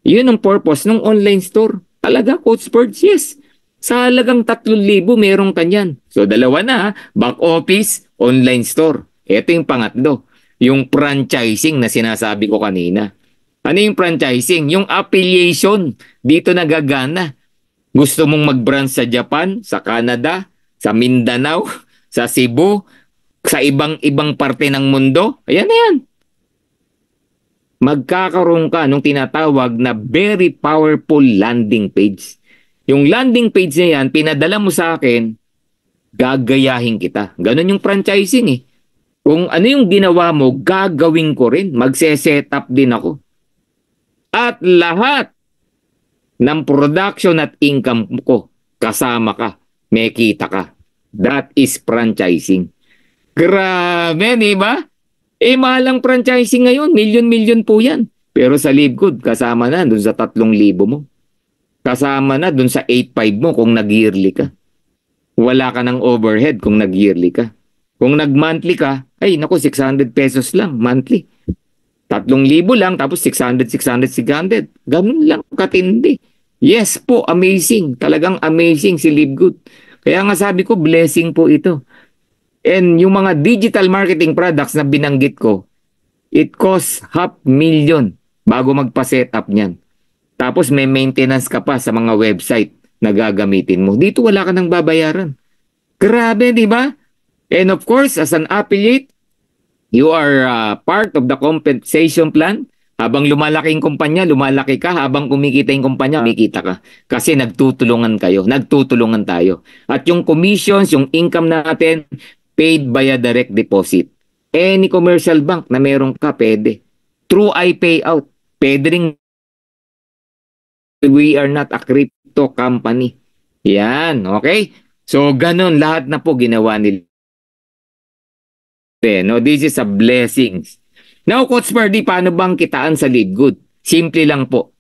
Yun ang purpose ng online store. Talaga, Coach Birds, yes. Sa halagang 3,000, meron kanyan. So, dalawa na, back office, online store. Ito yung pangatlo. Yung franchising na sinasabi ko kanina. Ano yung franchising? Yung affiliation. Dito nagagana. Gusto mong mag-branch sa Japan, sa Canada, sa Mindanao, sa Cebu, sa ibang parte ng mundo? Ayan na yan. Magkakaroon ka nung tinatawag na very powerful landing page. Yung landing page na yan, pinadala mo sa akin, gagayahin kita. Ganon yung franchising eh. Kung ano yung ginawa mo, gagawin ko rin. Magse-set up din ako. At lahat ng production at income ko, kasama ka, may kita ka. That is franchising. Grabe, di ba? Mahalang franchising ngayon, milyon-milyon po yan. Pero sa LiveGood, kasama na dun sa 3,000 mo. Kasama na dun sa 8,500 mo kung nag-yearly ka. Wala ka ng overhead kung nag-yearly ka. Kung nag-monthly ka, ay naku, 600 pesos lang monthly. 3,000 lang, tapos 600. Ganun lang katindi. Yes po, amazing. Talagang amazing si LiveGood. Kaya nga sabi ko, blessing po ito. And yung mga digital marketing products na binanggit ko, it costs 500,000 bago magpa-set up niyan. Tapos may maintenance ka pa sa mga website na gagamitin mo. Dito wala ka nang babayaran. Grabe, di ba? And of course, as an affiliate, you are part of the compensation plan. Habang lumalaki yung kumpanya, lumalaki ka. Habang kumikita yung kumpanya, kumikita ka. Kasi nagtutulungan kayo. Nagtutulungan tayo. At yung commissions, yung income natin, paid via direct deposit. Any commercial bank na meron ka, pwede. Through iPayout, pwede rin. We are not a crypto company. Yan, okay? So, ganun lahat na po ginawa nila. No? This is a blessings. Now, Coach Ferdy, paano bang kitaan sa Live Good? Simple lang po.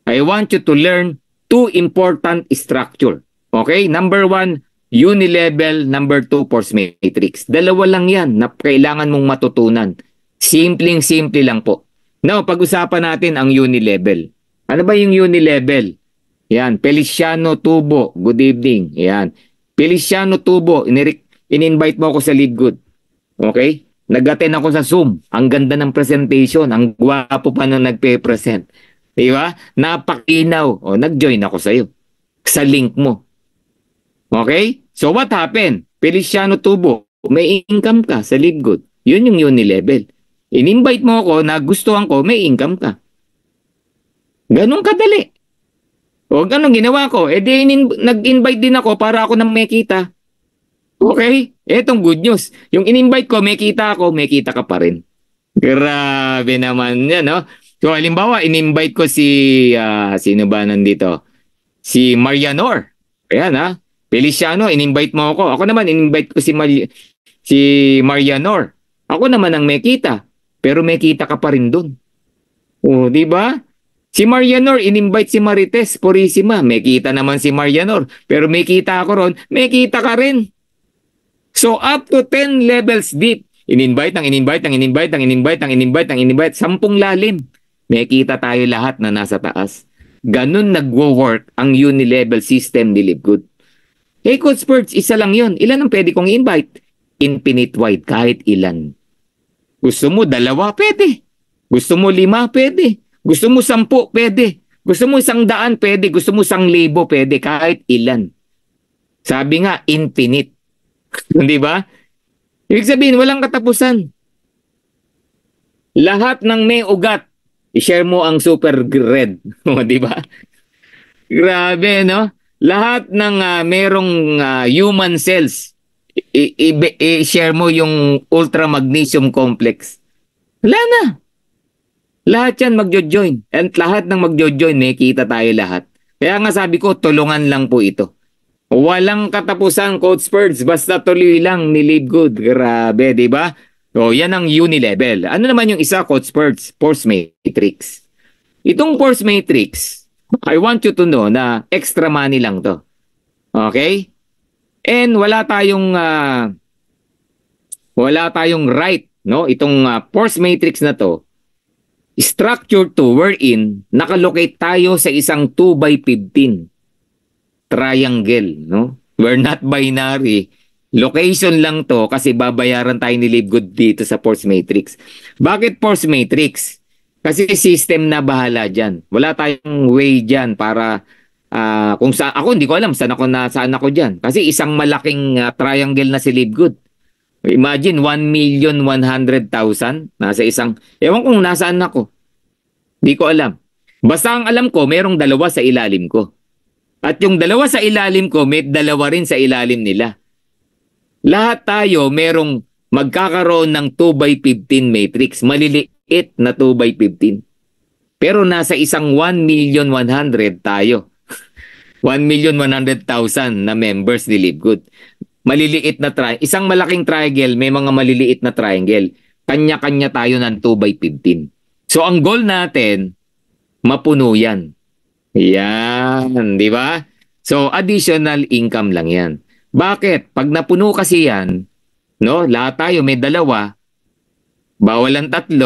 I want you to learn two important structure. Okay? Number 1, unilevel. Number 2, force matrix. Dalawa lang yan na kailangan mong matutunan. Simpleng-simple lang po. Now, pag-usapan natin ang unilevel. Ano ba yung unilevel? Yan, Feliciano Tubo. Good evening. Yan. Feliciano Tubo, in-invite mo ako sa Live Good. Okay? Nag-attend ako sa Zoom. Ang ganda ng presentation. Ang gwapo pa nung nagpe-present. Di ba? Napakinaw. O, nag-join ako sa'yo. Sa link mo. Okay? So, what happened? Feliciano Tubo, may income ka sa Live Good. Yun yung unilevel. In-invite mo ako, nagustuhan ko, may income ka. Ganun kadali. O, ganun ginawa ko. E di, nag-invite din ako para ako nang may kita. Okay? Etong good news. Yung in-invite ko, may kita ako, may kita ka pa rin. Grabe naman yan, no? So, halimbawa, in-invite ko si, sino ba nandito? Si Marianor. Ayan, ha? Feliciano, in-invite mo ako. Ako naman, in-invite ko si Marianor. Ako naman ang may kita. Pero may kita ka pa rin dun. O, di ba? Si Marianor, in-invite si Marites Purisima. May kita naman si Marianor. Pero may kita ako ron, may kita ka rin. So, up to 10 levels deep. In-invite, 10 lalim. May kita tayo lahat na nasa taas. Ganun nagwo-work ang unilevel system ni Live Good. Hey, Coach Perch, isa lang yun. Ilan ang pwede kong invite? Infinite wide, kahit ilan. Gusto mo 2, pwede. Gusto mo 5, pwede. Gusto mo 10, pwede. Gusto mo 100, pwede. Gusto mo 1,000, pwede. Kahit ilan. Sabi nga, infinite. Di ba? Ibig sabihin, walang katapusan. Lahat ng may ugat, i-share mo ang super red. Di ba? Grabe, no? Lahat ng merong human cells, i-share mo yung ultra magnesium complex. Wala na. Lahat yan magjo-join. And lahat ng magjo-join, may kita tayo lahat. Kaya nga sabi ko, tulungan lang po ito. Walang katapusan, Coach Spurts. Basta tuloy lang ni Live Good. Grabe, di ba? So, yan ang unilevel. Ano naman yung isa, Coach Spurts? Force matrix. Itong force matrix, I want you to know na extra money lang to. Okay? And wala tayong right, no? Itong force matrix na to, structure to wherein nakalocate tayo sa isang 2x15 triangle, no? We're not binary. Location lang to kasi babayaran tayo ni Live Good dito sa force matrix. Bakit force matrix? Kasi system na bahala dyan. Wala tayong way dyan para kung saan ako, hindi ko alam saan ako dyan. Kasi isang malaking triangle na si Live Good. Imagine 1,100,000 nasa isang, ewan kung nasaan ako. Hindi ko alam. Basta ang alam ko, merong 2 sa ilalim ko. At yung 2 sa ilalim ko, may 2 rin sa ilalim nila. Lahat tayo merong magkakaroon ng 2x15 matrix. Maliliit na 2x15. Pero nasa isang 1,100,000 tayo. 1,100,000 na members ni Live Good. Maliliit na isang malaking triangle, may mga maliliit na triangle. Kanya-kanya tayo ng 2x15. So ang goal natin, mapuno yan. Yan, di ba? So additional income lang yan. Bakit? Pag napuno kasi yan, no, lahat tayo may 2, bawal ang 3.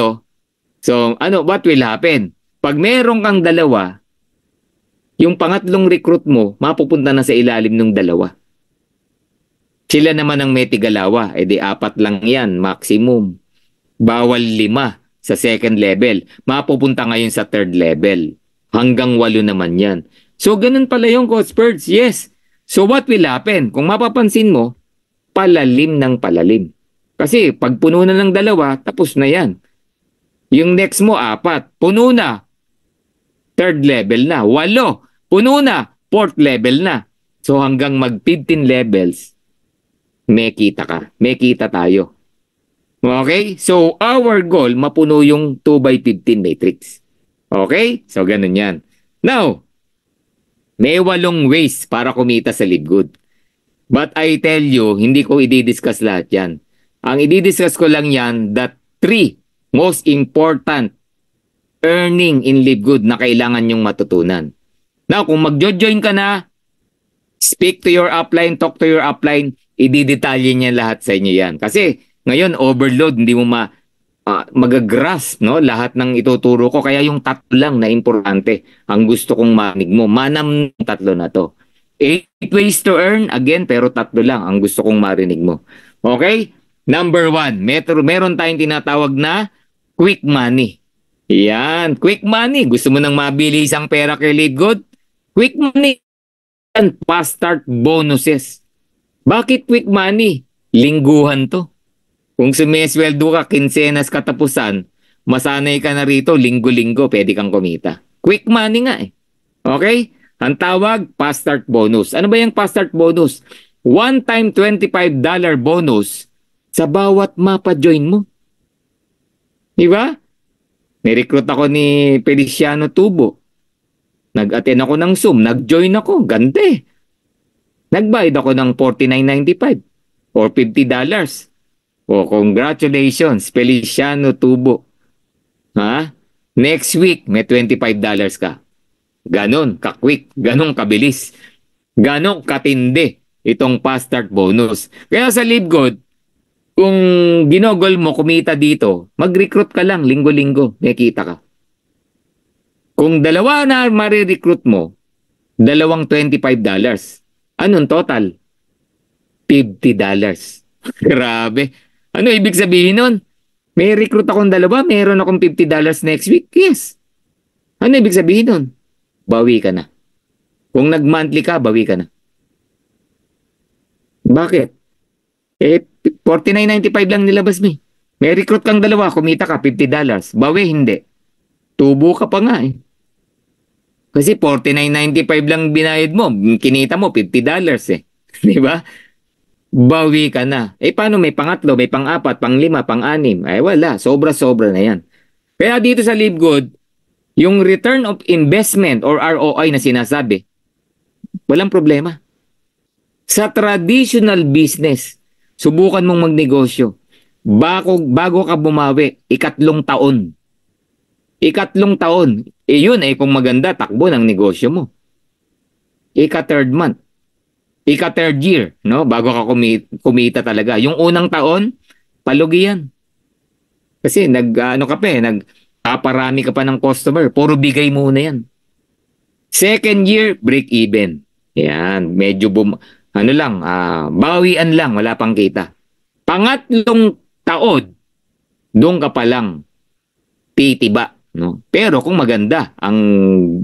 So what will happen? Pag meron kang 2, yung pangatlong recruit mo, mapupunta na sa ilalim ng 2. Sila naman ang may tigalawa, di 4 lang yan, maximum. Bawal 5 sa second level. Mapupunta ngayon sa third level. Hanggang 8 naman yan. So, ganun pala yung Coach Spurts. Yes. So, what will happen? Kung mapapansin mo, palalim ng palalim. Kasi, pag puno na ng 2, tapos na yan. Yung next mo, 4. Puno na. Third level na. 8. Puno na. Fourth level na. So, hanggang mag-15 levels, may kita ka. May kita tayo. Okay? So, our goal, mapuno yung 2x15 matrix. Okay? So, ganun yan. Now, may 8 ways para kumita sa Live Good. But I tell you, hindi ko i-discuss lahat yan. Ang i-discuss ko lang yan, the 3 most important earning in Live Good na kailangan nyong matutunan. Now, kung mag-join ka na, speak to your upline, talk to your upline, i-detalye niya lahat sa inyo yan. Kasi ngayon, overload, hindi mo magagrasp, no? Lahat ng ituturo ko. Kaya yung 3 lang na importante ang gusto kong manig mo. Manam 3 na to. 8 ways to earn, again, pero 3 lang ang gusto kong marinig mo. Okay? Number 1, meron tayong tinatawag na quick money. Yan, quick money. Gusto mo nang mabili isang pera kay Live Good? Quick money and fast start bonuses. Bakit quick money? Lingguhan to. Kung sumesweldo ka, kinsenas katapusan, masanay ka na rito, linggo-linggo, pwede kang kumita. Quick money nga eh. Okay? Ang tawag, fast start bonus. Ano ba yung fast start bonus? One time $25 bonus sa bawat mapa-join mo. Diba? Ni-recruit ako ni Feliciano Tubo. Nag-attend ako ng Zoom. Nag-join ako. Ganda eh. Nagbayad ako ng $49.95 or $50. Oh, congratulations, Feliciano Tubo. Ha? Next week, may $25 ka. Ganon ka-quick. Ganon kabilis. Ganon katindi itong fast start bonus. Kaya sa Live Good, kung ginogol mo, kumita dito, mag-recruit ka lang, linggo-linggo, may kita ka. Kung 2 na marirecruit mo, 2 $25. Anong total? $50. Grabe. Ano ibig sabihin nun? May recruit akong 2, meron akong $50 next week? Yes. Ano ibig sabihin nun? Bawi ka na. Kung nag-monthly ka, bawi ka na. Bakit? $49.95 lang nilabas mo. May recruit kang 2, kumita ka $50. Bawi, hindi. Tubo ka pa nga eh. Kasi $49.95 lang binayad mo, kinita mo $50 eh. Di ba? Bawi ka na. Paano may pangatlo, may pang-4, pang-5, pang-6? Ay wala, sobra-sobra na yan. Kaya dito sa Live Good, yung return of investment or ROI na sinasabi, walang problema. Sa traditional business, subukan mong magnegosyo. Bago ka bumawi, 3 taon. 3 taon. Yun kung maganda, takbo ng negosyo mo. 3rd month. 3rd year, no? Bago ka kumita talaga. Yung unang taon, palugi yan. Kasi nagpaparami ka pa ng customer. Puro bigay muna yan. 2nd year, break even. Yan, medyo bawian lang, wala pang kita. 3rd taon, doon ka pa lang titiba, no? Pero kung maganda ang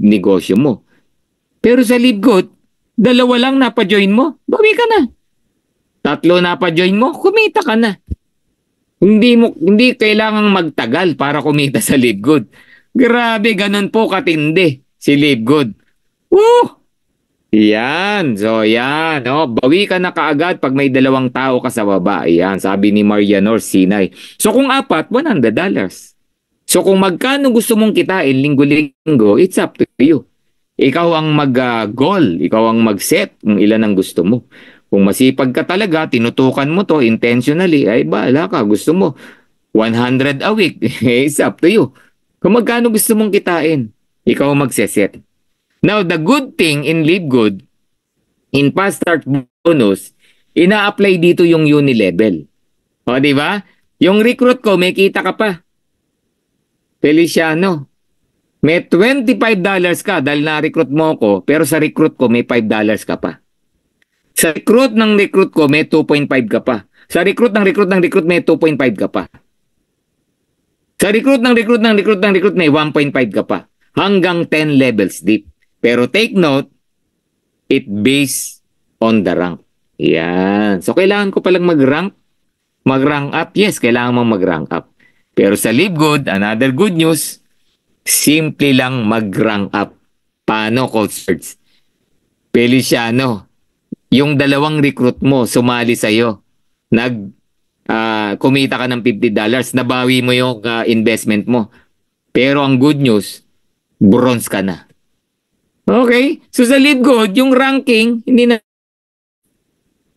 negosyo mo. Pero sa Live Good, 2 lang napa-join mo, bawi ka na. 3 napa-join mo, kumita ka na. Hindi kailangang magtagal para kumita sa Live Good. Grabe, ganun po katindi si Live Good. Woo! Yan. So, yan. No? Bawi ka na kaagad pag may 2 tao ka sa baba. Yan. Sabi ni Marianor Sinay. So, kung 4, $100. So, kung magkano gusto mong kitain linggo-linggo, it's up to you. Ikaw ang mag-goal. Ikaw ang mag-set kung ilan ang gusto mo. Kung masipag ka talaga, tinutukan mo to intentionally, ay bahala ka. Gusto mo 100 a week. It's up to you. Kung magkano gusto mong kitain, ikaw ang mag-set. Now, the good thing in Live Good, in fast start bonus, ina-apply dito yung uni-level. O, di ba? Yung recruit ko, may kita ka pa. Feliciano, may $25 ka dahil na-recruit mo ko, pero sa recruit ko, may $5 ka pa. Sa recruit ng recruit ko, may 2.5 ka pa. Sa recruit ng recruit, may 2.5 ka pa. Sa recruit ng recruit, may 1.5 ka pa. Hanggang 10 levels deep. Pero take note, it based on the rank. Yan. So, kailangan ko palang mag-rank up. Yes, kailangan mong mag-rank up. Pero sa Live Good, another good news, simple lang mag-rank up. Paano, Coach Serge? Feliciano, yung 2 recruit mo, sumali sa'yo. Kumita ka ng $50, nabawi mo yung investment mo. Pero ang good news, bronze ka na. Okay? So sa Live Good, yung ranking, hindi na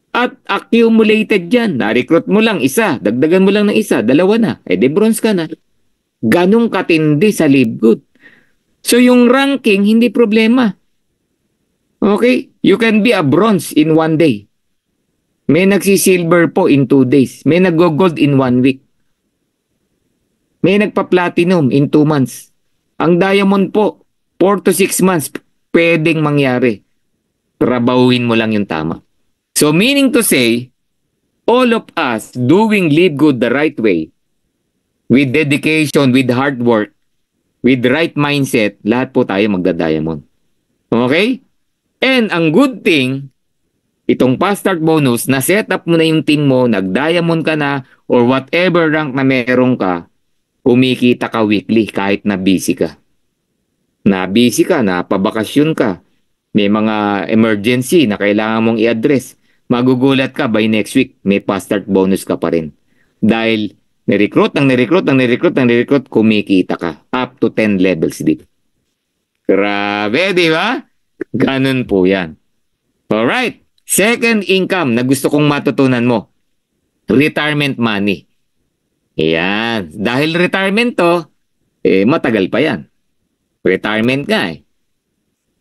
At accumulated yan. Na-recruit mo lang isa, dagdagan mo lang ng isa, dalawa na. De bronze ka na. Ganong katindi sa Live Good. So yung ranking, hindi problema. Okay? You can be a bronze in 1 day. May nagsi-silver po in 2 days. May nag-gold in 1 week. May nagpa-platinum in 2 months. Ang diamond po, 4 to 6 months, pwedeng mangyari. Trabawin mo lang yung tama. So meaning to say, all of us doing Live Good the right way, with dedication, with hard work, with right mindset, lahat po tayo magda-diamond. Okay? And ang good thing, itong fast start bonus, na-set up mo na yung team mo, nag-diamond ka na, or whatever rank na meron ka, kumikita ka weekly kahit na busy ka. Na-busy ka, napabakasyon ka, may mga emergency na kailangan mong i-address. Magugulat ka by next week, may fast start bonus ka pa rin. Dahil ni-recruit, kumikita ka. Up to 10 levels dito. Grabe, di ba? Ganun po yan. Alright. Second income na gusto kong matutunan mo. Retirement money. Yan. Dahil retirement to, matagal pa yan. Retirement ka eh.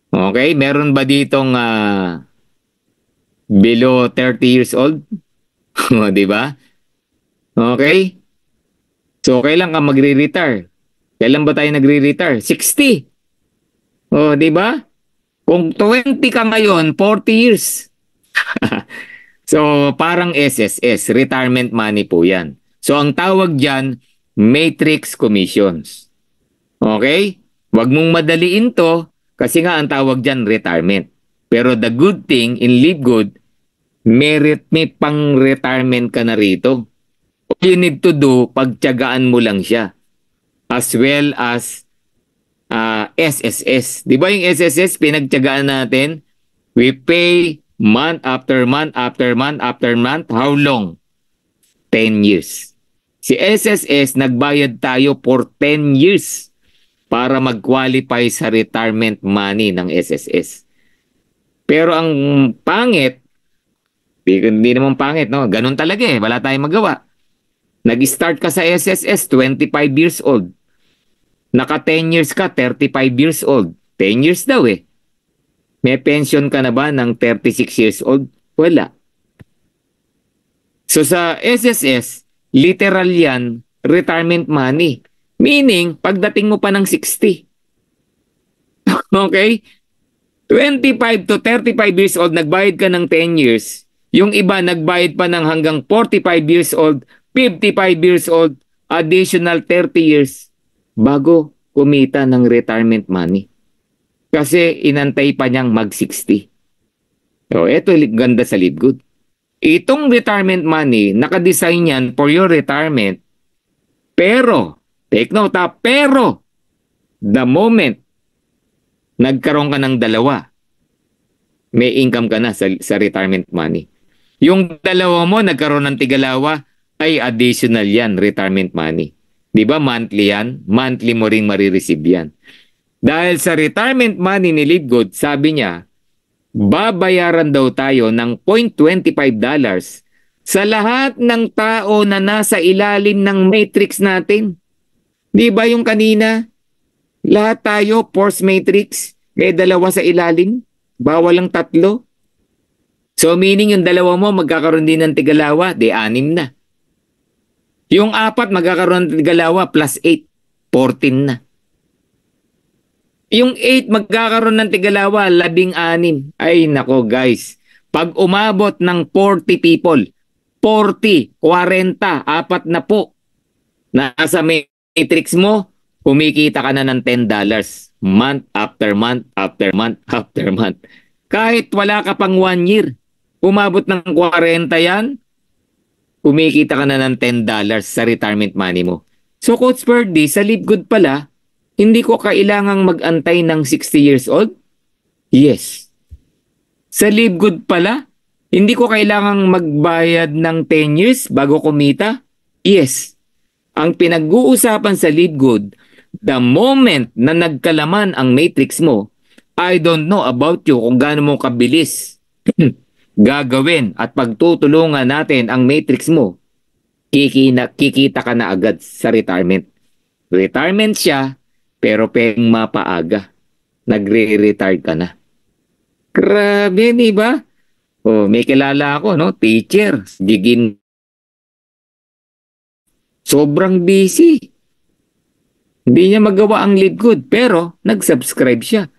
Okay? Meron ba ditong below 30 years old? Di ba? Okay? So, kailan ka magre-retire? Kailan ba tayo nagre-retire? 60. Oh, di ba? Kung 20 ka ngayon, 40 years. So, parang SSS, retirement money po yan. So, ang tawag dyan, matrix commissions. Okay? Huwag mong madaliin to kasi nga ang tawag dyan, retirement. Pero the good thing in Live Good, may pang-retirement ka na rito. All you need to do, pagtiyagaan mo lang siya. As well as SSS. Di ba yung SSS, pinagtiyagaan natin? We pay month after month after month after month. How long? 10 years. Si SSS, nagbayad tayo for 10 years para mag-qualify sa retirement money ng SSS. Pero ang pangit, hindi naman pangit, no? Ganun talaga eh. Wala tayong magawa. Nag-start ka sa SSS, 25 years old. Naka 10 years ka, 35 years old. 10 years daw eh. May pension ka na ba ng 36 years old? Wala. So sa SSS, literal yan, retirement money. Meaning, pagdating mo pa ng 60. Okay? 25 to 35 years old, nagbayad ka ng 10 years. Yung iba, nagbayad pa ng hanggang 45 years old, 55 years old, additional 30 years bago kumita ng retirement money. Kasi inantay pa niyang mag-60. So, ito ganda sa Live Good. Itong retirement money, nakadesign yan for your retirement. Pero, take note ha, pero, the moment nagkaroon ka ng dalawa, may income ka na sa retirement money. Yung dalawa mo, nagkaroon ng tigalawa, ay additional yan, retirement money. Di ba monthly yan? Monthly mo ring marireceive yan. Dahil sa retirement money ni Live Good, sabi niya, babayaran daw tayo ng $0.25 sa lahat ng tao na nasa ilalim ng matrix natin. Di ba yung kanina? Lahat tayo, force matrix, may dalawa sa ilalim, bawal ang tatlo. So meaning yung dalawa mo magkakaroon din ng tigalawa, di 6 na. Yung 4 magkakaroon ng tigalawa plus 8, 14 na. Yung 8 magkakaroon ng tigalawa, 16. Ay nako guys, pag umabot ng 40 people, 40, 40, 4 na po, nasa matrix mo, kumikita ka na ng $10 month after month after month after month. Kahit wala ka pang 1 year, umabot ng 40 yan, kumikita ka na ng $10 sa retirement money mo. So Coach Ferdy, sa Live Good pala, hindi ko kailangang mag-antay ng 60 years old? Yes. Sa Live Good pala, hindi ko kailangang magbayad ng 10 years bago kumita? Yes. Ang pinag-uusapan sa Live Good, the moment na nagkalaman ang matrix mo, I don't know about you kung gaano mo kabilis gagawin at pagtutulungan natin ang matrix mo, kikita ka na agad sa retirement. Retirement siya, pero pwedeng mapaaga. Nagre-retire ka na. Grabe, di ba? Oh, may kilala ako, no? Teacher, sobrang busy. Hindi niya magawa ang Live Good, pero nag-subscribe siya.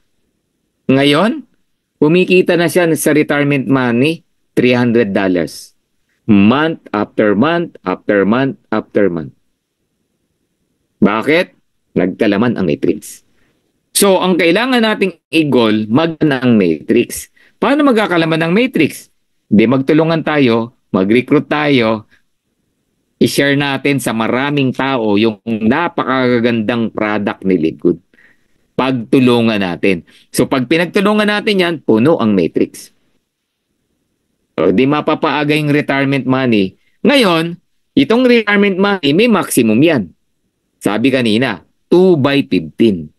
Ngayon, kumikita na siya sa retirement money, $300. Month after month, after month, after month. Bakit? Nagkalaman ang matrix. So, ang kailangan nating i-goal, magana ang matrix. Paano magkakalaman ang matrix? Di magtulungan tayo, mag-recruit tayo, i-share natin sa maraming tao yung napakagandang product ni Live Good. Pagtulungan natin. So, pag pinagtulungan natin yan, puno ang matrix. So, di mapapaaga yung retirement money. Ngayon, itong retirement money, may maximum yan. Sabi kanina, 2 by 15.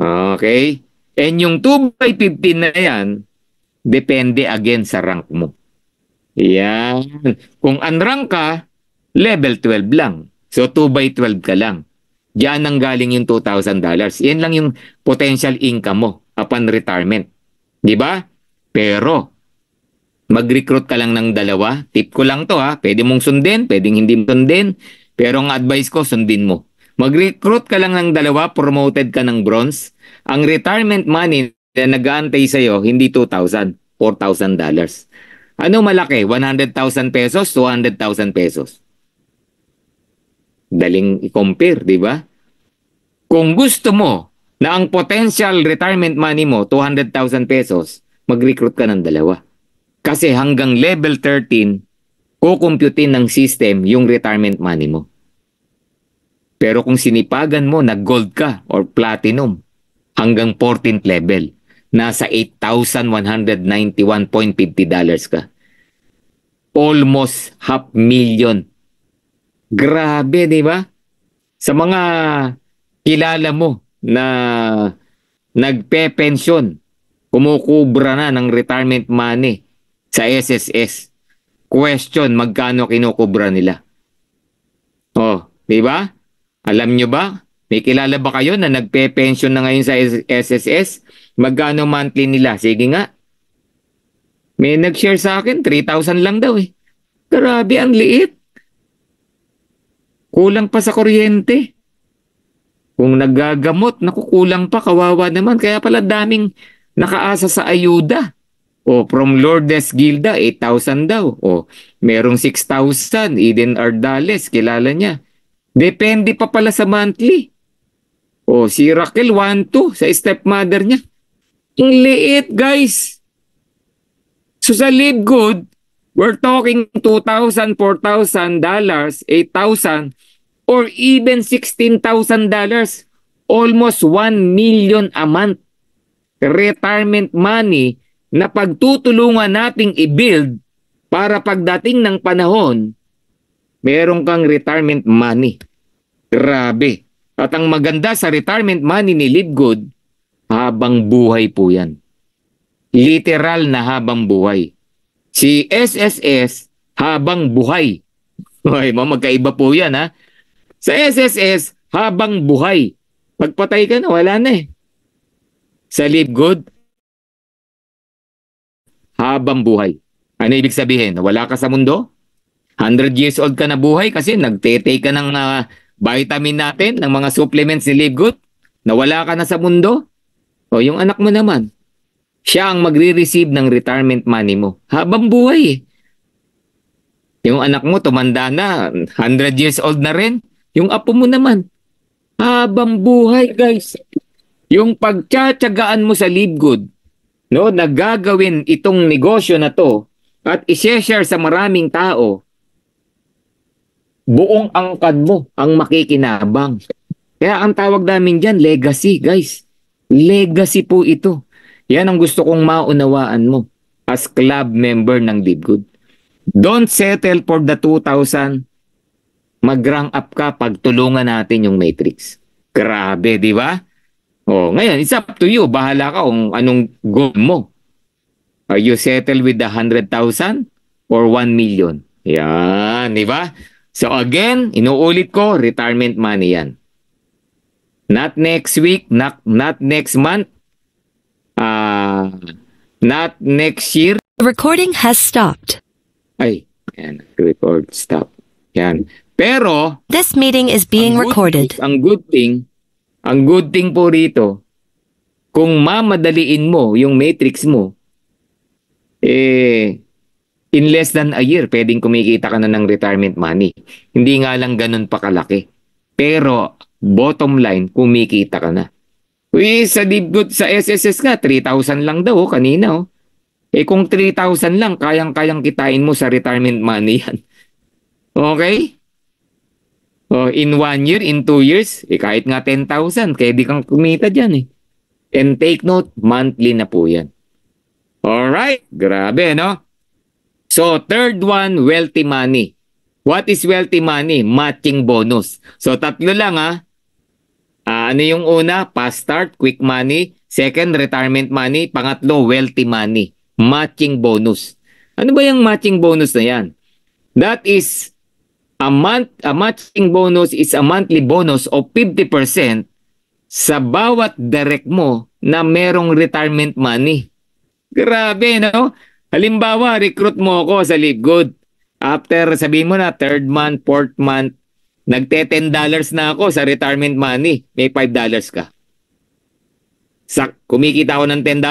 Okay? And yung 2 by 15 na yan, depende again sa rank mo. Yan. Kung unrank ka, level 12 lang. So 2 by 12 ka lang. Diyan ang galing yung $2,000. Yan lang yung potential income mo upon retirement. Di ba? Pero, mag-recruit ka lang ng 2. Tip ko lang to ha. Pwede mong sundin, pwedeng hindi mo sundin. Pero ang advice ko, sundin mo. Mag-recruit ka lang ng 2, promoted ka ng bronze. Ang retirement money na nag-aantay sa'yo, hindi $2,000, $4,000. Ano malaki? 100,000 pesos, 200,000 pesos. Daling i-compare, di ba? Kung gusto mo na ang potential retirement money mo, 200,000 pesos, mag-recruit ka ng 2. Kasi hanggang level 13, kukumputin ng system yung retirement money mo. Pero kung sinipagan mo na gold ka or platinum, hanggang 14th level, nasa $8,191.50 ka. Almost $500,000. Grabe, di ba? Sa mga kilala mo na nagpe-pension, kumukubra na ng retirement money sa SSS. Question, magkano kinukubra nila? Oh, di ba? Alam nyo ba? May kilala ba kayo na nagpe-pension na ngayon sa SSS? Magkano monthly nila? Sige nga. May nag-share sa akin, 3,000 lang daw eh. Grabe, ang liit. Kulang pa sa kuryente. Kung nagagamot, nakukulang pa, kawawa naman. Kaya pala daming nakaasa sa ayuda. O from Lourdes Gilda, 8,000 daw. O merong 6,000, Eden Ardales, kilala niya. Depende pa pala sa monthly. O si Raquel, 1,2 sa stepmother niya. Ang liit, guys. So sa Live Good, we're talking $2,000, $4,000, $8,000, or even $16,000. Almost 1 million a month. Retirement money na pagtutulungan nating i-build para pagdating ng panahon, meron kang retirement money. Grabe. At ang maganda sa retirement money ni Live Good, habang buhay po yan. Literal na habang buhay. Si SSS, habang buhay. Ay, magkaiba po yan ha. Sa SSS, habang buhay. Pagpatay ka na, wala na eh. Sa Live Good, habang buhay. Ano ibig sabihin? Wala ka sa mundo? 100 years old ka na buhay kasi nagte-take ka ng vitamin natin, ng mga supplements ni Live Good? Nawala ka na sa mundo? O yung anak mo naman, siya ang magre-receive ng retirement money mo. Habang buhay eh. Yung anak mo tumanda na, 100 years old na rin. Yung apo mo naman, habang buhay guys. Yung pagtsatsagaan mo sa Live Good, no, nagagawin itong negosyo na to at i-share sa maraming tao, buong angkan mo ang makikinabang. Kaya ang tawag namin dyan, legacy guys. Legacy po ito. Yan ang gusto kong maunawaan mo as club member ng Live Good. Don't settle for the 2,000. Mag-rank up ka, pagtulungan natin yung matrix. Grabe, di ba? Oh, ngayon, it's up to you. Bahala ka kung anong goal mo. Are you settled with the 100,000 or 1 million? Yan, di ba? So again, inuulit ko, retirement money yan. Not next week, not next month, not next year. The recording has stopped. Ay, yan, record, stop. Yan. Pero, This meeting is being recorded. ang good thing po rito, kung mamadaliin mo yung matrix mo, in less than a year, pwedeng kumikita ka na ng retirement money. Hindi nga lang ganun pa kalaki. Pero, bottom line, kumikita ka na. Sa Libgood, sa SSS nga, 3,000 lang daw kanina. Kung 3,000 lang, kayang-kayang kitain mo sa retirement money yan. Okay? In 1 year, in 2 years, kahit nga 10,000, pwede kang kumita dyan. And take note, monthly na po yan. Alright, grabe, no? So, third one, wealthy money. What is wealthy money? Matching bonus. So, tatlo lang ano yung una? Fast start, quick money. Second, retirement money. Pangatlo, wealthy money. Matching bonus. Ano ba yung matching bonus na yan? That is, a matching bonus is a monthly bonus of 50% sa bawat direct mo na merong retirement money. Grabe, no? Halimbawa, recruit mo ako sa Libgood. After, sabihin mo na, third month, fourth month, nagte-$10 na ako sa retirement money. May $5 ka. Kumikita ako ng $10,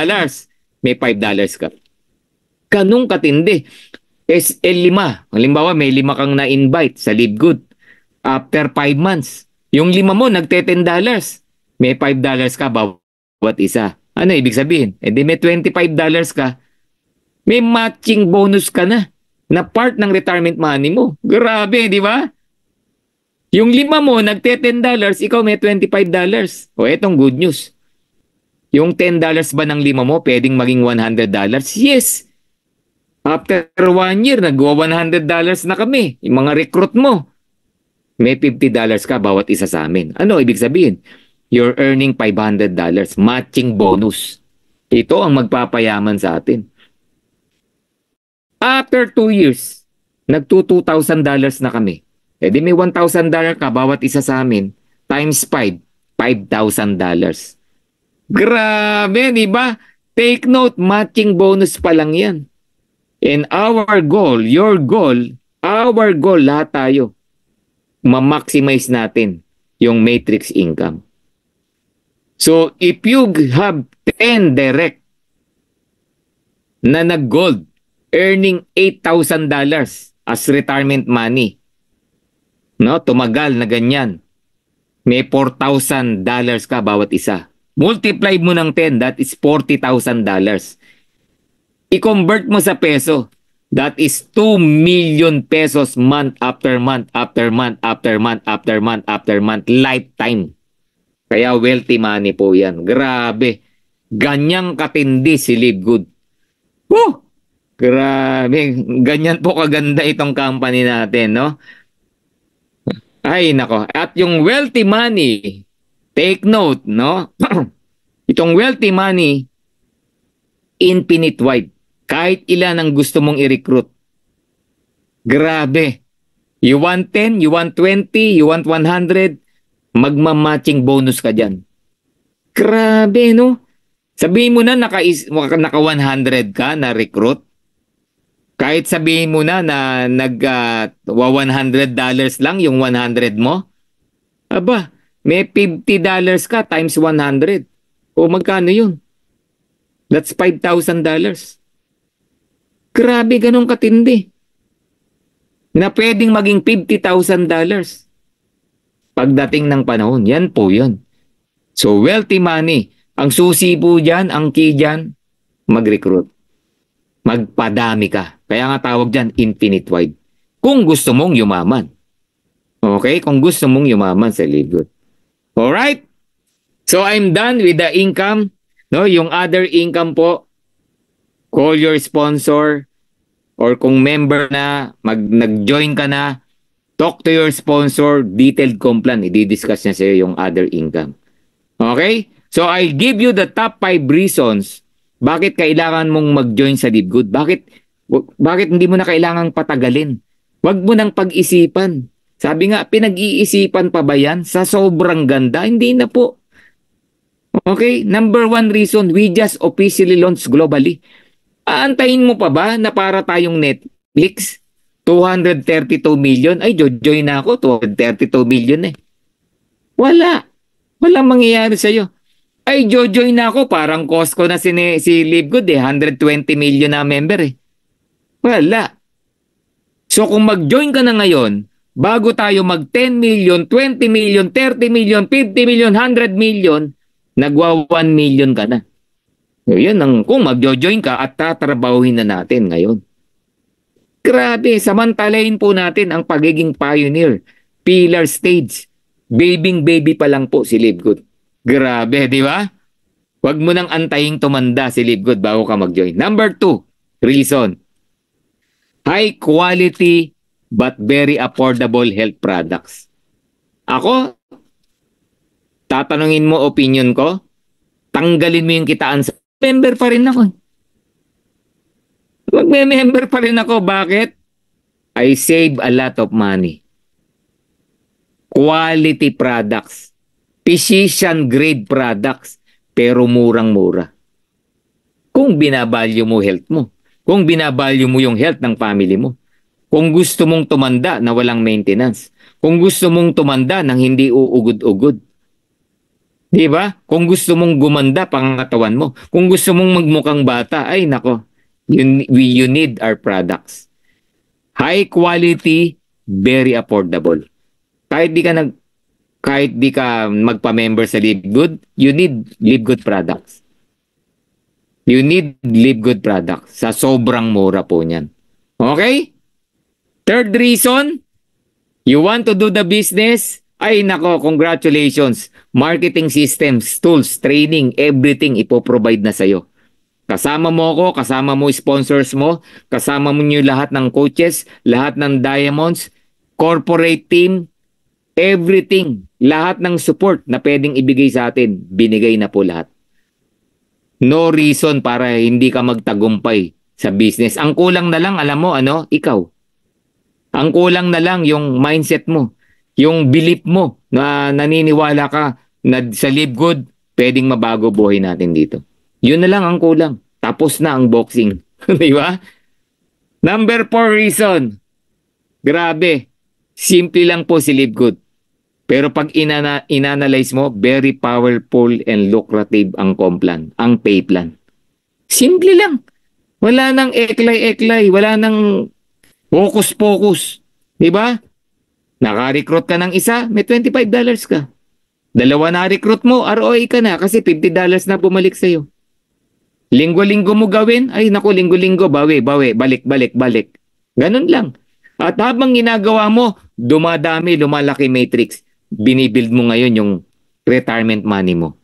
may $5 ka. Ganun katindi. SL5. Halimbawa, may 5 kang na-invite sa Libgood. After 5 months, yung 5 mo, nagte-$10. May $5 ka bawat isa. Ano ibig sabihin? Di may $25 ka. May matching bonus ka na part ng retirement money mo. Grabe, di ba? Yung 5 mo, nagte-$10, ikaw may $25. Etong good news. Yung $10 ba ng 5 mo, pwedeng maging $100? Yes. After 1 year, nagwa $100 na kami. Yung mga recruit mo, may $50 ka bawat isa sa amin. Ano ibig sabihin? You're earning $500. Matching bonus. Ito ang magpapayaman sa atin. After 2 years, nagtu-$2,000 na kami. Di may $1,000 ka bawat isa sa amin. Times 5, $5,000. Grabe, di ba? Take note, matching bonus pa lang yan. And our goal, your goal, our goal, lahat tayo, ma-maximize natin yung matrix income. So, if you have 10 direct na nag-gold, earning $8,000 as retirement money, no, tumagal na ganyan, may $4,000 ka bawat isa. Multiply mo ng 10, that is $40,000. I-convert mo sa peso, that is 2 million pesos month after month after month after month after month after month, lifetime. Kaya wealthy money po yan. Grabe. Ganyang katindi si Libgood. Grabe. Ganyan po kaganda itong company natin, no? Ay, nako. At yung wealthy money, take note, no? Itong wealthy money, infinite wide. Kahit ilan ang gusto mong i-recruit. Grabe. You want 10, you want 20, you want 100, magmamatching bonus ka dyan. Grabe, no? Sabihin mo na naka 100 ka na recruit. Kahit sabihin mo na $100 lang yung 100 mo. Aba, may $50 ka times 100. O magkano yun? That's $5,000. Grabe, ganun katindi. Na pwedeng maging $50,000. Pagdating ng panahon, yan po yun. So, wealthy money. Ang susi po dyan, ang key dyan, mag-recruit. Magpadami ka. Kaya nga tawag dyan, infinite wide. Kung gusto mong yumaman. Okay? Kung gusto mong yumaman sa Libgood. Alright? So, I'm done with the income. No, yung other income po, call your sponsor, or kung member na, nag-join ka na, talk to your sponsor, detailed plan. I-discuss niya sa'yo yung other income. Okay? So, I'll give you the top 5 reasons Bakit kailangan mong mag-join sa Live Good? Bakit hindi mo na kailangang patagalin? Huwag mo nang pag-isipan. Sabi nga, pinag-iisipan pa ba yan? Sa sobrang ganda? Hindi na po. Okay? Number 1 reason, we just officially launched globally. Aantayin mo pa ba na para tayong Netflix? 232 million? Ay, join na ako. 232 million eh. Wala. Walang mangyayari sa'yo. Ay, join na ako. Parang Costco na si Live Good eh. 120 million na member eh. Wala. So kung mag-join ka na ngayon, bago tayo mag 10 million, 20 million, 30 million, 50 million, 100 million, nagwa 1 million ka na. So, yan ang, kung mag-join ka at tatrabahuhin na natin ngayon. Grabe, samantalahin po natin ang pagiging pioneer, pillar stage. Baby pa lang po si Live Good. Grabe, di ba? Huwag mo nang antaying tumanda si Live Good bago ka mag-join. Number 2, reason. High quality but very affordable health products. Ako, tatanungin mo opinion ko, tanggalin mo yung kitaan sa member pa rin ako. Magme-member pa rin ako. Bakit? I save a lot of money. Quality products. Physician grade products. Pero murang-mura. Kung binavalue mo health mo. Kung binavalue mo yung health ng family mo. Kung gusto mong tumanda na walang maintenance. Kung gusto mong tumanda nang hindi uugod-ugod. Di ba? Kung gusto mong gumanda pangangatawan mo. Kung gusto mong magmukhang bata, ay nako, you need our products. High quality, very affordable. Kahit di ka magpa-member sa Live Good, you need Live Good products. You need Live Good products. Sa sobrang mura po niyan. Okay? Third reason, you want to do the business, ay nako, congratulations. Marketing systems, tools, training, everything ipoprovide na sa'yo. Kasama mo ako, kasama mo sponsors mo, kasama mo nyo lahat ng coaches, lahat ng diamonds, corporate team, everything, lahat ng support na pwedeng ibigay sa atin, binigay na po lahat. No reason para hindi ka magtagumpay sa business. Ang kulang na lang, alam mo, ikaw. Ang kulang na lang yung mindset mo. Yung belief mo na naniniwala ka na sa Live Good, pwedeng mabago buhay natin dito. Yun na lang ang kulang. Tapos na ang boxing. Di ba? Number 4 reason. Grabe. Simple lang po si Live Good. Pero pag inanalyze mo, very powerful and lucrative ang complan, ang pay plan. Simple lang. Wala nang eklay-eklay. Wala nang focus-focus. Di ba? Naka-recruit ka ng isa, may $25 ka. Dalawa na-recruit mo, ROI ka na kasi $50 na bumalik sa'yo. Linggo-linggo mo gawin, ay naku, linggo-linggo, bawi, balik. Ganun lang. At habang ginagawa mo, dumadami, lumalaki matrix. Binibuild mo ngayon yung retirement money mo.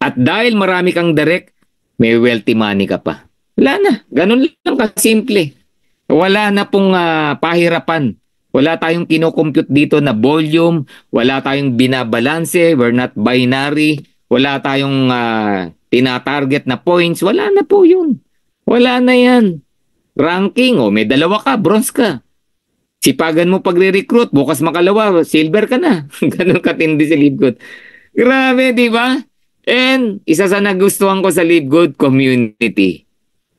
At dahil marami kang direct, may wealthy money ka pa. Wala na, ganun lang kasimple. Wala na pong pahirapan. Wala tayong kinocompute dito na volume, wala tayong binabalanse, we're not binary, wala tayong tinatarget na points, wala na po yun. Wala na yan. Ranking, may 2 ka, bronze ka. Sipagan mo pagre-recruit, bukas makalawa, silver ka na. Ganun katindi si Live Good. Grabe, di ba? And isa sa nagustuhan ko sa Live Good community.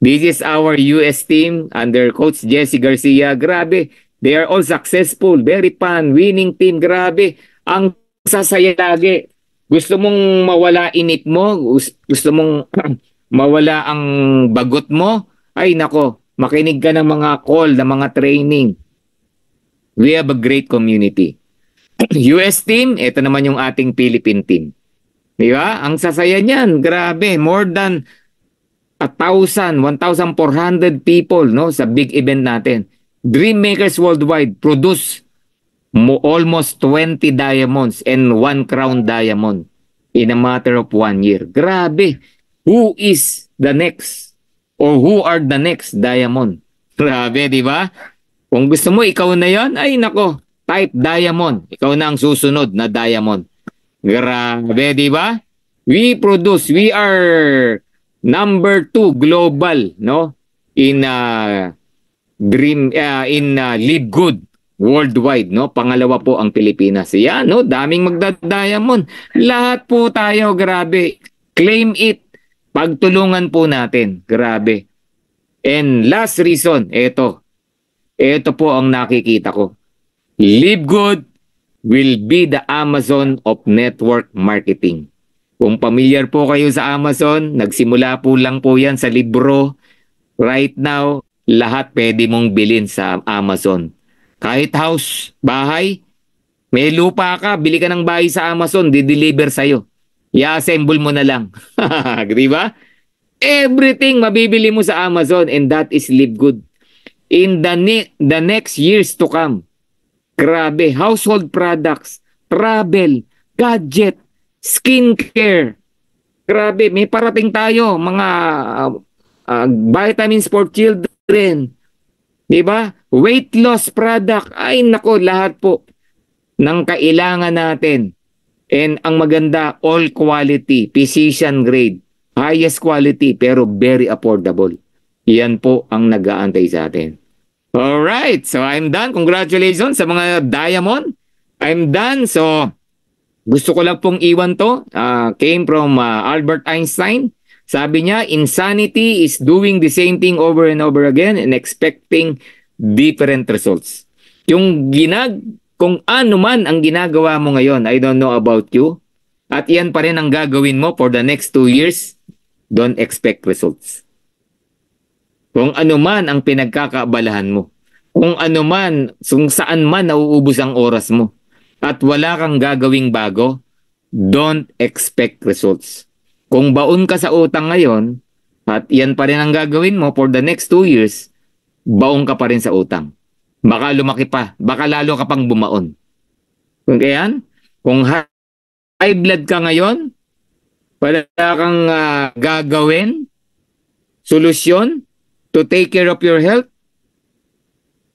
This is our US team under Coach Jesse Garcia. Grabe. They are all successful, very fun, winning team, grabe. Ang sasaya lagi. Gusto mong mawala init mo, gusto mong mawala ang bagot mo, ay nako, makinig ka ng mga call, ng mga training. We have a great community. US team, ito naman yung ating Philippine team. Di ba? Ang sasaya niyan, grabe, more than 1,400 people no sa big event natin. Dream Makers Worldwide produce almost 20 diamonds and 1 crown diamond in a matter of 1 year. Grabe. Who is the next? Or who are the next diamond? Grabe, di ba? Kung gusto mo, ikaw na yon, ay nako, type diamond. Ikaw na ang susunod na diamond. Grabe, di ba? We are number 2 global, no? In Live Good worldwide, no? Pangalawa po ang Pilipinas. Yan, no? Daming magda-diamond. Lahat po tayo, grabe. Claim it. Pagtulungan po natin. Grabe. And last reason, ito. Ito po ang nakikita ko. Live Good will be the Amazon of network marketing. Kung familiar po kayo sa Amazon, nagsimula po lang po yan sa libro. Right now, lahat pwede mong bilhin sa Amazon. Kahit house, bahay, may lupa ka, bili ka ng bahay sa Amazon, di-deliver sa'yo. I-assemble mo na lang. Di ba? Everything mabibili mo sa Amazon, and that is Live Good. In the next years to come, grabe, household products, travel, gadget, skincare. Grabe, may parating tayo, mga vitamins for children. Diba? Weight loss product. Ay nako, lahat po ng kailangan natin. And ang maganda, all quality, physician grade, highest quality, pero very affordable. Yan po ang nag-aantay sa atin. Alright, so I'm done. Congratulations sa mga diamond. I'm done. So, gusto ko lang pong iwan to. Came from Albert Einstein. Sabi niya, insanity is doing the same thing over and over again and expecting different results. Kung ano man ang ginagawa mo ngayon, I don't know about you, at yan pa rin ang gagawin mo for the next 2 years, don't expect results. Kung ano man ang pinagkakaabalahan mo, kung ano man, kung saan man nauubos ang oras mo, at wala kang gagawing bago, don't expect results. Kung baon ka sa utang ngayon, at yan pa rin ang gagawin mo for the next 2 years, baon ka pa rin sa utang. Baka lumaki pa, baka lalo ka pang bumaon. Kung kayan, kung high blood ka ngayon, wala kang gagawin, solusyon to take care of your health,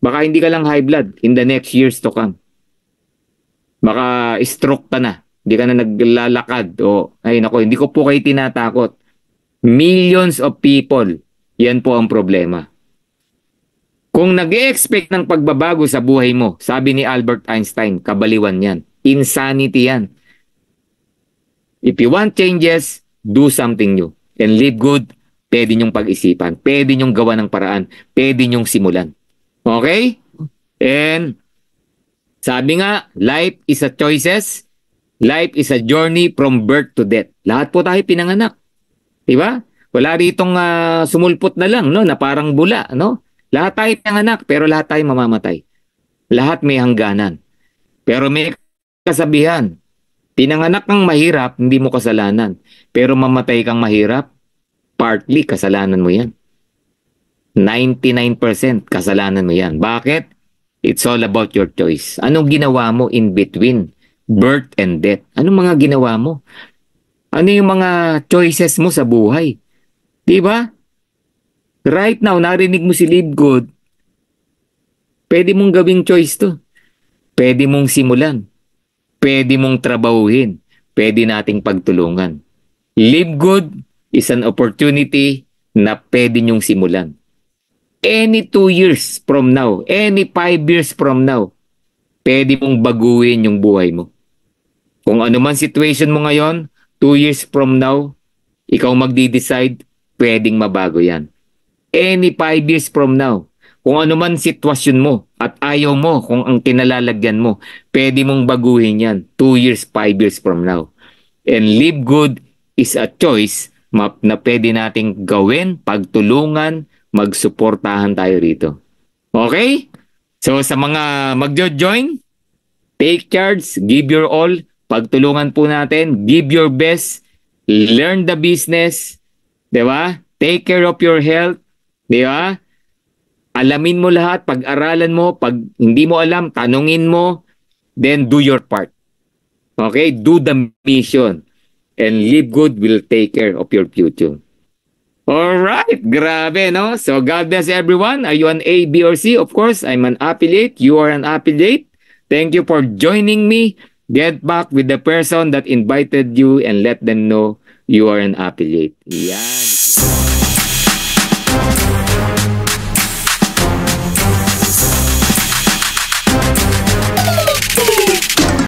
baka hindi ka lang high blood in the next years to come. Baka stroke ka na. Hindi ka na naglalakad. Ay nako, hindi ko po kayo tinatakot. Millions of people, yan po ang problema. Kung nag-e-expect ng pagbabago sa buhay mo, sabi ni Albert Einstein, kabaliwan yan. Insanity yan. If you want changes, do something new. And Live Good, pwede nyong pag-isipan. Pwede nyong gawa ng paraan. Pwede nyong simulan. Okay? And sabi nga, life is a choices. Life is a journey from birth to death. Lahat po tayo pinanganak. Diba? Wala ritong sumulpot na lang, no? Na parang bula, no? Lahat tayo pinanganak, pero lahat tayo mamamatay. Lahat may hangganan. Pero may kasabihan, pinanganak kang mahirap, hindi mo kasalanan. Pero mamatay kang mahirap, partly kasalanan mo yan. 99% kasalanan mo yan. Bakit? It's all about your choice. Anong ginawa mo in between birth and death? Anong mga ginawa mo? Ano yung mga choices mo sa buhay? Diba? Right now, narinig mo si Live Good. Pwede mong gawing choice to. Pwede mong simulan. Pwede mong trabahuhin. Pwede nating pagtulungan. Live Good is an opportunity na pwede nyong simulan. Any 2 years from now, any 5 years from now, pwede mong baguhin yung buhay mo. Kung ano man situation mo ngayon, 2 years from now, ikaw magdi-decide, pwedeng mabago yan. Any 5 years from now, kung ano man sitwasyon mo at ayaw mo kung ang kinalalagyan mo, pwede mong baguhin yan 2 years, 5 years from now. And Live Good is a choice na pwede nating gawin, pagtulungan, magsuportahan tayo rito. Okay? So sa mga magjo-join, take charge, give your all, pagtulungan po natin, give your best, learn the business, di ba? Take care of your health, di ba? Alamin mo lahat, pag-aralan mo, pag hindi mo alam, tanungin mo, then do your part. Okay? Do the mission. And Live Good will take care of your future. Alright, grabe, no? So, God bless everyone. Are you an A, B, or C? Of course, I'm an affiliate. You are an affiliate. Thank you for joining me. Get back with the person that invited you and let them know you are an affiliate. Yan.